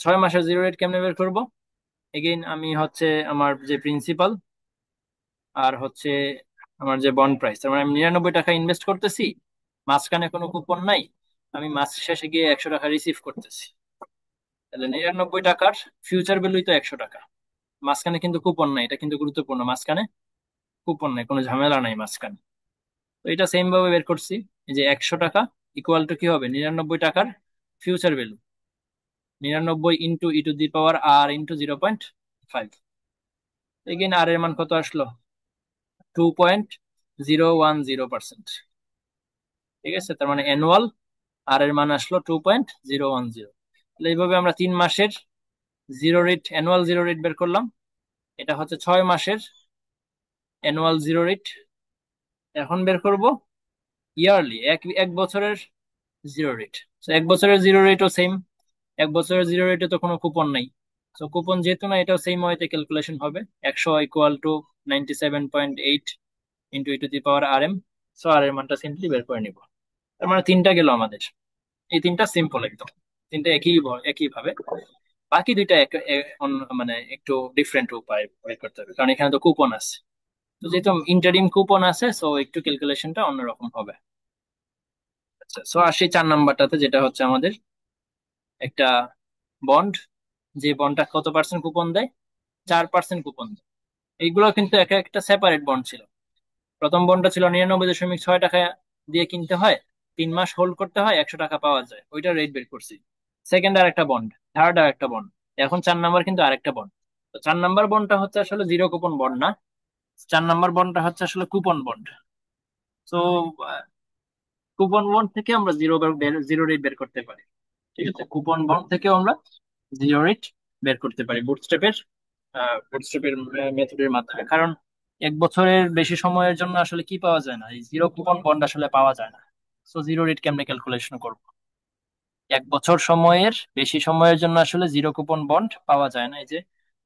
A: 6 মাসের জিরো রেট কেমনে বের করবো? এগেইন আমি হচ্ছে আমার যে প্রিন্সিপাল আর হচ্ছে আমার যে বন্ড প্রাইস, তার মানে আমি 99 টাকা ইনভেস্ট করতেছি, মাঝখানে কোনো কুপন নাই, আমি মাস শেষে গিয়ে 100 টাকা রিসিভ করতেছি। তাহলে 99 টাকার ফিউচার ভ্যালুই তো 100 টাকা। মাঝখানে কিন্তু কুপন নাই, এটা কিন্তু গুরুত্বপূর্ণ। মাঝখানে কুপন নাই, কোনো ঝামেলা নাই মাঝখানে। তো এটা সেম ভাবে বের করছি। এই যে 100 টাকা ইকুয়াল টু কি হবে, 99 টাকার future value. 99 into E to the power r into 0.5। Again r এর মান কত আসলো? 2.010%। ঠিক আছে, তার মানে অ্যানুয়াল আর এর মান আসলো 2.010। তাহলে এইভাবে আমরা 3 মাসের zero rate, annual zero rate বের করলাম। এটা হচ্ছে 6 মাসের অ্যানুয়াল জিরো রেট। এখন বের করব ইয়ারলি, এক এক বছরের জিরো রেট। তো 1 বছরের জিরো রেটও সেম। 1 বছরের জিরো রেটে তো কোনো কুপন নাই। তো কুপন যেহেতু না, এটাও সেম ওয়েতে ক্যালকুলেশন হবে। 100 equal to 97.8 into E to the power r m. So r এর মানটা সিম্পলি বের করে নিব। তার মানে তিনটা গেল আমাদের। এই তিনটা সিম্পল একদম, তিনটা একই ভাবে। বাকি দুইটা মানে একটু ডিফারেন্ট উপায় বের করতে হবে, কারণ এখানে তো কুপন আছে। তো যেহেতু ইন্টারিম কুপন আছে, সো একটু ক্যালকুলেশনটা অন্যরকম হবে। আচ্ছা, সো আসি 4 নাম্বারটাতে, যেটা হচ্ছে আমাদের একটা বন্ড যে বন্ডটা কত পার্সেন্ট কুপন দেয়, 4% কুপন দেয়। এইগুলো কিন্তু এক একটা সেপারেট বন্ড ছিল। প্রথম বন্ডটা ছিল 99.6 টাকা দিয়ে কিনতে হয়, 3 মাস হোল্ড করতে হয়, 100 টাকা পাওয়া যায়, ওইটা রেট বের করছি। সেকেন্ড আর একটা বন্ড, থার্ড আর একটা বন্ড, এখন 4 নাম্বার কিন্তু আরেকটা বন্ড। তো 4 নাম্বার বন্ডটা হচ্ছে আসলে জিরো কুপন বন্ড না, 4 নাম্বার বন্ডটা হচ্ছে আসলে কুপন বন্ড। তো কুপন বন্ড থেকে আমরা জিরো রেট বের করতে পারি। ঠিক আছে, কুপন বন্ড থেকেও আমরা জিরো রেট বের করতে পারি বুটস্ট্র্যাপের মেথডের মাধ্যমে। কারণ 1 বছরের বেশি সময়ের জন্য আসলে কি পাওয়া যায় না, এই জিরো কুপন বন্ড আসলে পাওয়া যায় না। সো জিরো রেট কেমনে ক্যালকুলেশন করবো? 1 বছর সময়ের বেশি সময়ের জন্য আসলে জিরো কুপন বন্ড পাওয়া যায় না। এই যে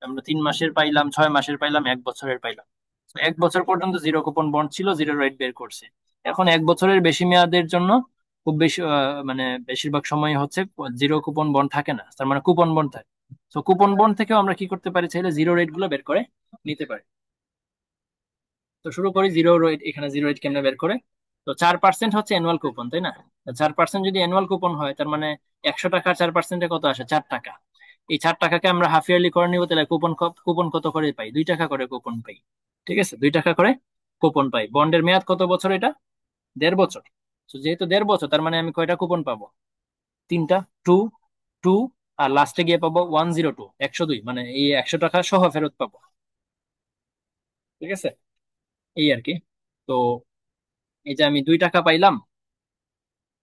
A: আমরা 3 মাসের পাইলাম, 6 মাসের পাইলাম, 1 বছরের পাইলাম। তো 1 বছর পর্যন্ত জিরো কুপন বন্ড ছিল, জিরো রেট বের করছে। এখন 1 বছরের বেশি মেয়াদের জন্য খুব বেশি মানে বেশিরভাগ সময় হচ্ছে জিরো কুপন বন্ড থাকে না, তার মানে কুপন বন্ড থাকে। তো কুপন বন্ড থেকেও আমরা কি করতে পারি, চাইলে জিরো রেট গুলো বের করে নিতে পারি। তো শুরু করি জিরো রেট, এখানে জিরো রেট কেমনে বের করে। তো 4% হচ্ছে অ্যানুয়াল কুপন, তাই না? 4% যদি অ্যানুয়াল কুপন হয়, তার মানে 100 টাকা 4%-এ কত আসে, 4 টাকা। এই 4 টাকাকে আমরা হাফ ইয়ারলি করে নিব, তাহলে কুপন কুপন কত করে পাই, 2 টাকা করে কুপন পাই। ঠিক আছে, 2 টাকা করে কুপন পাই। বন্ডের মেয়াদ কত বছর এটা? 1.5 বছর। তো যেহেতু 1.5 বছর, তার মানে আমি কয়টা কুপন পাবো? 3টা। টু, টু, আর লাস্টে গিয়ে পাবো 102, 102, মানে এই 100 টাকা সহ ফেরত পাবো। ঠিক আছে, এই আর কি। তো এই যে আমি 2 টাকা পাইলাম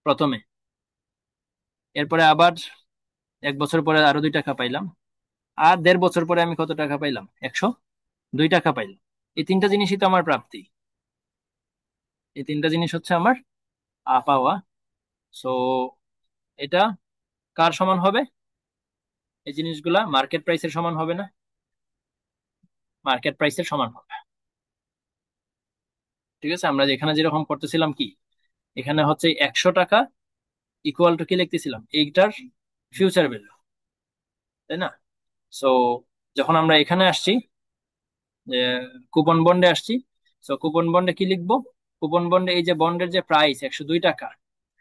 A: প্রথমে, এরপরে আবার 1 বছর পরে আরো 2 টাকা পাইলাম, আর 1.5 বছর পরে আমি কত টাকা পাইলাম, 102 টাকা পাইলাম। এই তিনটা জিনিসই তো আমার প্রাপ্তি, এই তিনটা জিনিস হচ্ছে আমার পাওয়া। সো এটা কার সমান হবে? এই জিনিসগুলা মার্কেট প্রাইসের সমান হবে না? মার্কেট প্রাইসের সমান হবে। ঠিক আছে, আমরা এখানে যেরকম করতেছিলাম কি, এখানে হচ্ছে 100 টাকা ইকুয়াল টু কি লিখতেছিলাম, এইটার ফিউচার ভ্যালু, তাই না? সো যখন আমরা এখানে আসছি, যে কুপন বন্ডে আসছি, তো কুপন বন্ডে কি লিখবো? কুপন বন্ডে এই যে বন্ডের যে প্রাইস 102 টাকা,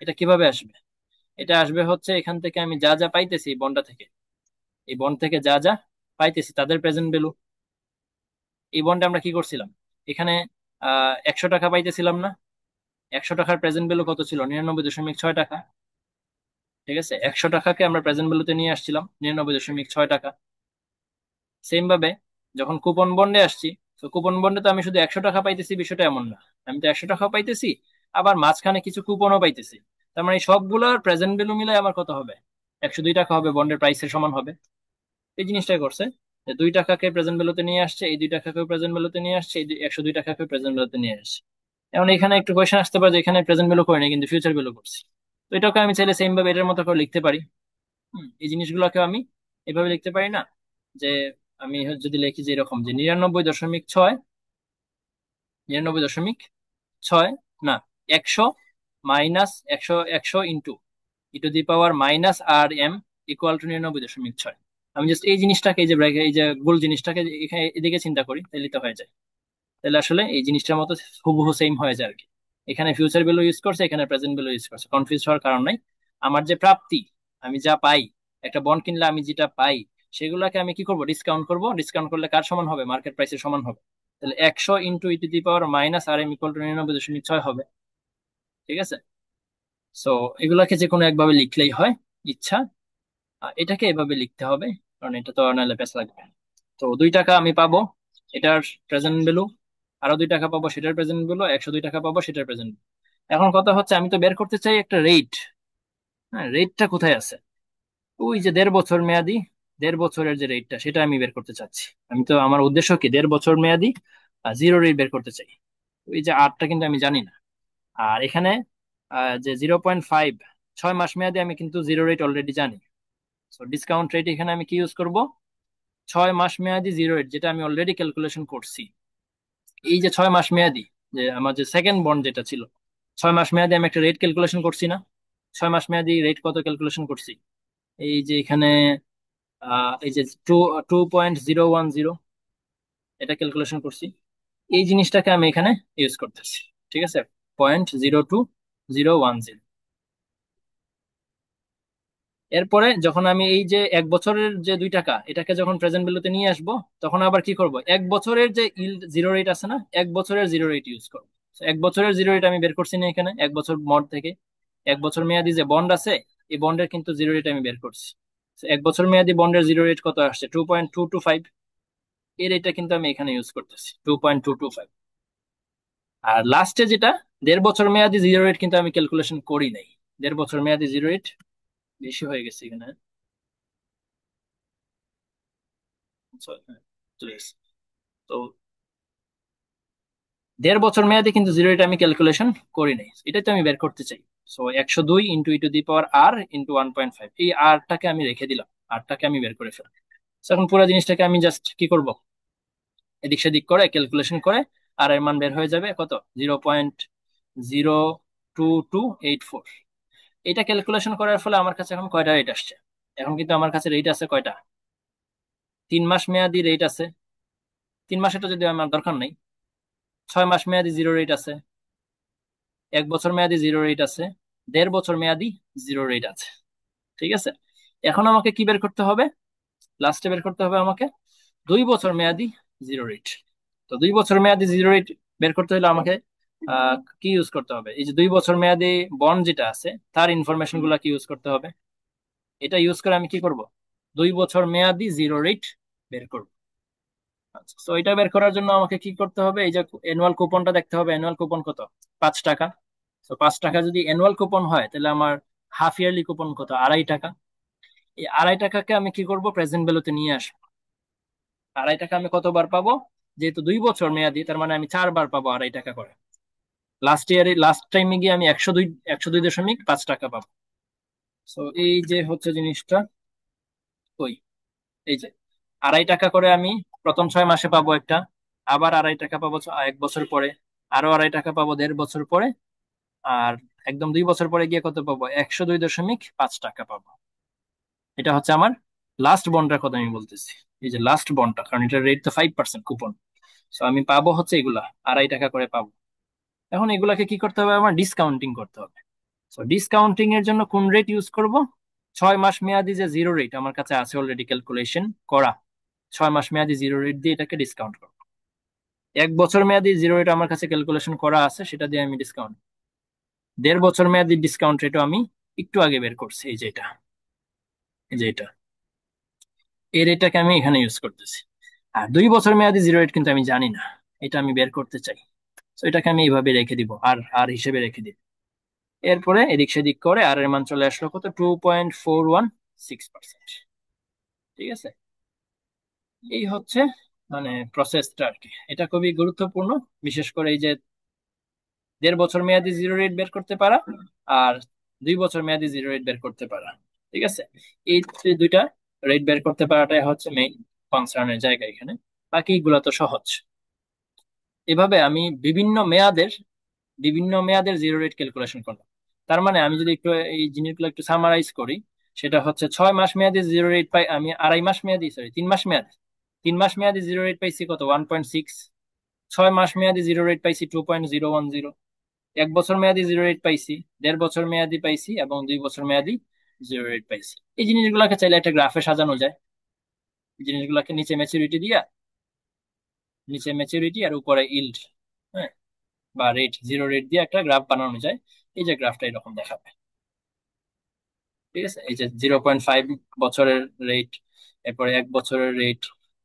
A: এটা কিভাবে আসবে? এটা আসবে হচ্ছে এখান থেকে আমি যা যা পাইতেছি এই বন্ডটা থেকে, এই বন্ড থেকে যা যা পাইতেছি তাদের প্রেজেন্ট ভ্যালু। এই বন্ডে আমরা কি করছিলাম, এখানে 100 টাকা পাইতেছিলাম না? 100 টাকার প্রেজেন্ট ভ্যালু কত ছিল, 99.6 টাকা। ঠিক আছে, 100 টাকাকে আমরা প্রেজেন্ট ভ্যালুতে নিয়ে আসছিলাম 99.6 টাকা। সেম ভাবে যখন কুপন বন্ডে আসছি, তো কুপন বন্ডে তো আমি শুধু 100 টাকা পাইতেছি বিষয়টা এমন না, আমি তো 100 টাকা পাইতেছি, আবার মাঝখানে কিছু কুপনও পাইতেছি। তার মানে এই সবগুলোর প্রেজেন্ট ভ্যালু মিলে আমার কত হবে, 102 টাকা হবে, বন্ডের প্রাইসের সমান হবে। এই জিনিসটাই করছে, যে 2 টাকাকে প্রেজেন্ট ভ্যালুতে নিয়ে আসছে, এই 2 টাকাকেও প্রেজেন্ট ভ্যালুতে নিয়ে আসছে, এই 102 টাকাকে প্রেজেন্ট ভ্যালুতে নিয়ে আসছে। এখন এখানে একটু কোয়েশ্চেন আসতে পারে যে এখানে প্রেজেন্ট ভ্যালু করিনি কিন্তু ফিউচার ভ্যালু করছি। তো এটাকে আমি চাইলে সেম ভাবে এটার মতো করে লিখতে পারি। এই জিনিসগুলোকে আমি এভাবে লিখতে পারি না, যে আমি যদি লিখি যে এরকম, যে 99.6, 99.6 না, 100 - 100, 100 into e⁻⁻r m equal to 99.6। আমি জাস্ট এই জিনিসটাকে, এই যে ব্র্যাকেট, এই যে গোল জিনিসটাকে এখানে এদিকে চিন্তা করি, তাহলে তো হয়ে যায়। তাহলে আসলে এই জিনিসটার মতো হুবহু সেম হয়ে যায় আর কি। এখানে ফিউচার ভ্যালু ইউজ করছে, এখানে প্রেজেন্ট ভ্যালু ইউজ করছে, কনফিউজ হওয়ার কারণ নাই। আমার যে প্রাপ্তি, আমি যা পাই, একটা বন্ড কিনলে আমি যেটা পাই, সেগুলোকে আমি কি করব, ডিসকাউন্ট করব। ডিসকাউন্ট করলে কার সমান হবে, মার্কেট প্রাইসের সমান হবে। তাহলে 100 × e⁻⁻r m ইকুয়াল টু 99.6 হবে। ঠিক আছে, সো এগুলাকে যে কোনো একভাবে লিখলেই হয়, ইচ্ছা। এটাকে এভাবে লিখতে হবে, কারণ এটা তো নাহলে পেস লাগবে। তো 2 টাকা আমি পাবো, এটার প্রেজেন্ট ভ্যালু, আরো 2 টাকা পাবো সেটার প্রেজেন্ট ভ্যালু, 102 টাকা পাবো সেটার প্রেজেন্ট। এখন কথা হচ্ছে আমি তো বের করতে চাই একটা রেট। হ্যাঁ, রেটটা কোথায় আছে? ওই যে 1.5 বছর মেয়াদি, 1.5 বছরের যে রেটটা, সেটা আমি বের করতে চাচ্ছি। আমি তো, আমার উদ্দেশ্য কি, 1.5 বছর মেয়াদি জিরো রেট বের করতে চাই। ওই যে আটটা কিন্তু আমি জানি না। আর এখানে যে 0.5, 6 মাস মেয়াদি আমি কিন্তু জিরো রেট অলরেডি জানি। তো ডিসকাউন্ট রেট এখানে আমি কি ইউজ করব, 6 মাস মেয়াদি জিরো রেট, যেটা আমি অলরেডি ক্যালকুলেশন করছি। এই যে 6 মাস মেয়াদি, যে আমার যে সেকেন্ড বন্ড যেটা ছিল, 6 মাস মেয়াদি আমি একটা রেট ক্যালকুলেশন করছি না? 6 মাস মেয়াদি রেট কত ক্যালকুলেশন করছি, এই যে এখানে এই যে 2.010, এটা ক্যালকুলেশন করছি। এই জিনিসটাকে আমি এখানে ইউজ করতেছি। ঠিক আছে, 0.02010, এরপরে যখন আমি এই যে 1 বছরের যে 2 টাকা এটাকে যখন প্রেজেন্ট ভ্যালুতে নিয়ে আসবো, তখন আবার কি করব, 1 বছরের যে ইল্ড জিরো রেট আছে না, 1 বছরের জিরো রেট ইউজ করবো। So, 1 বছরের জিরো রেট আমি বের করছি না এখানে, 1 বছর মড থেকে 1 বছর মেয়াদি যে বন্ড আছে, এই বন্ডের কিন্তু জিরো রেট আমি বের করছি। So, 1 বছর মেয়াদি বন্ডের জিরো রেট কত আসছে, 2.225। এর এটা কিন্তু আমি এখানে ইউজ করতেছি 2.225। আর লাস্টে যেটা 1.5 বছর মেয়াদি জিরো রেট কিন্তু আমি ক্যালকুলেশন করি নাই। 1.5 বছর মেয়াদি জিরো রেট বেশি হয়ে গেছে এখানে। So, হ্যাঁ, চলে এসেছে। তো 1.5 বছর মেয়াদে কিন্তু জিরো রেট আমি ক্যালকুলেশন করি নাই, এটাই তো আমি বের করতে চাই। সো 102 × e⁻r, 1.5, এই আরটাকে আমি রেখে দিলাম, আরটাকে আমি বের করে ফেলাম। So, এখন পুরো জিনিসটাকে আমি জাস্ট কি করব, এদিক সেদিক করে ক্যালকুলেশন করে আর এর মান বের হয়ে যাবে কত, 0.02284। এটা ক্যালকুলেশন করার ফলে আমার কাছে এখন কয়টা রেট আসছে, এখন কিন্তু আমার কাছে রেট আছে কয়টা, 3 মাস মেয়াদি রেট আছে। 3 মাসেটা যদি আমার দরকার নেই, 6 মাস মেয়াদি জিরো রেট আছে, 1 বছর মেয়াদি জিরো রেট আছে, 1.5 বছর মেয়াদি জিরো রেট আছে। ঠিক আছে, এখন আমাকে কি বের করতে হবে, লাস্টে বের করতে হবে আমাকে 2 বছর মেয়াদি জিরো রেট। তো 2 বছর মেয়াদি জিরো রেট বের করতে হলে আমাকে কি ইউজ করতে হবে, এই যে 2 বছর মেয়াদি বন্ড যেটা আছে তার ইনফরমেশন গুলা কি ইউজ করতে হবে, এটা ইউজ করে আমি কি করব, 2 বছর মেয়াদি জিরো রেট বের করব। আচ্ছা, তো এটা বের করার জন্য আমাকে কি করতে হবে, এই যে অ্যানুয়াল কুপনটা দেখতে হবে, অ্যানুয়াল কুপন কত, 5 টাকা। তো 5 টাকা যদি অ্যানুয়াল কুপন হয়, তাহলে আমার হাফ ইয়ারলি কুপন কত, 2.5 টাকা। এই 2.5 টাকাকে আমি কি করব, প্রেজেন্ট ভ্যালুতে নিয়ে আসবো। 2.5 টাকা আমি কতবার পাবো, যেহেতু 2 বছর মেয়াদি, তার মানে আমি 4 বার পাবো 2.5 টাকা করে। লাস্ট ইয়ারে লাস্ট টাইমে গিয়ে আমি 102.5 টাকা পাবো। তো এই যে হচ্ছে জিনিসটা, ওই এই যে 2.5 টাকা করে আমি প্রথম 6 মাসে পাবো একটা, আবার 2.5 টাকা পাবো 1 বছর পরে, আরো 2.5 টাকা পাবো 1.5 বছর পরে, আর একদম 2 বছর পরে গিয়ে কত পাবো, 102.5 টাকা পাবো। এটা হচ্ছে আমার লাস্ট বন্ডটার কথা আমি বলতেছি, এই যে লাস্ট বন্ডটা, কারণ এটার রেট তো 5% কুপন। তো আমি পাবো হচ্ছে এগুলা 2.5 টাকা করে পাবো। এখন এগুলাকে কি করতে হবে, আমার ডিসকাউন্টিং করতে হবে। তো ডিসকাউন্টিং এর জন্য কোন রেট ইউজ করব, 6 মাস মেয়াদি যে জিরো রেট আমার কাছে আছে অলরেডি ক্যালকুলেশন করা, 6 মাস মেয়াদি জিরো রেট দিয়ে এটাকে ডিসকাউন্ট করবো। 1 বছর মেয়াদি জিরো রেট আমার কাছে ক্যালকুলেশন করা আছে, সেটা দিয়ে আমি ডিসকাউন্ট, 1.5 বছর মেয়াদি ডিসকাউন্ট রেটও আমি একটু আগে বের করছি, এই যে এটা, এই যে এটা, এই রেটটাকে আমি এখানে ইউজ করতেছি। আর 2 বছর মেয়াদি জিরো রেট কিন্তু আমি জানি না, এটা আমি বের করতে চাই। তো এটাকে আমি এইভাবে রেখে দিব, আর আর হিসেবে রেখে দিব। এরপরে এদিক সেদিক করে আর এর মান চলে আসলো কত, 2.416%। ঠিক আছে, এই হচ্ছে মানে প্রসেসটা আর কি, এটা খুবই গুরুত্বপূর্ণ। বিশেষ করে এই যে 1.5 বছর মেয়াদি জিরো রেট বের করতে পারা, আর 2 বছর মেয়াদি জিরো রেট বের করতে পারা। ঠিক আছে, এই দুইটা রেট বের করতে পারাটাই হচ্ছে মেইন কনসার্নের জায়গা এখানে, বাকিগুলো তো সহজ। এভাবে আমি বিভিন্ন মেয়াদের জিরো রেট ক্যালকুলেশন করলাম। তার মানে আমি যদি একটু এই জিনিসগুলো একটু সামারাইজ করি, সেটা হচ্ছে 6 মাস মেয়াদি জিরো রেট পাই আমি, 2.5 মাস মেয়াদি, সরি 3 মাস মেয়াদি, 3 মাস মেয়াদি জিরো রেট পাইছি কত, 1.6। 6 মাস মেয়াদি জিরো রেট পাইছি 2.010। 1 বছর মেয়াদি জিরো রেট পাইছি, 1.5 বছর মেয়াদি পাইছি, এবং 2 বছর মেয়াদি জিরো রেট পাইছি। এই জিনিসগুলোকে চাইলে একটা গ্রাফে সাজানো যায়। এই জিনিসগুলোকে নিচে ম্যাচুরিটি দিয়া, নিচে ম্যাচুরিটি আর উপরে ইল্ড, হ্যাঁ, বা রেট, জিরো রেট দিয়ে একটা গ্রাফ বানানো যায়। এই যে গ্রাফটা এরকম দেখাবে। ঠিক আছে, এই যে 0.5 বছরের রেট, এরপরে 1 বছরের রেট,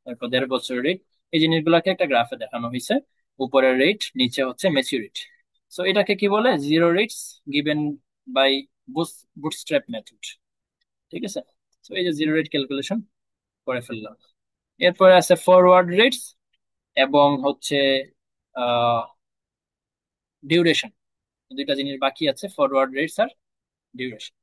A: তারপর 1.5 বছরের রেট, এই জিনিসগুলোকে একটা গ্রাফে দেখানো হয়েছে। উপরের রেট, নিচে হচ্ছে ম্যাচুরিটি। সো এটাকে কি বলে, zero rates given by bootstrap method. ঠিক আছে, তো এই যে জিরো রেট ক্যালকুলেশন করে ফেললাম। এরপরে আছে ফরওয়ার্ড রেটস এবং হচ্ছে ডিউরেশন। দুইটা জিনিস বাকি আছে, ফরওয়ার্ড রেটস আর ডিউরেশন।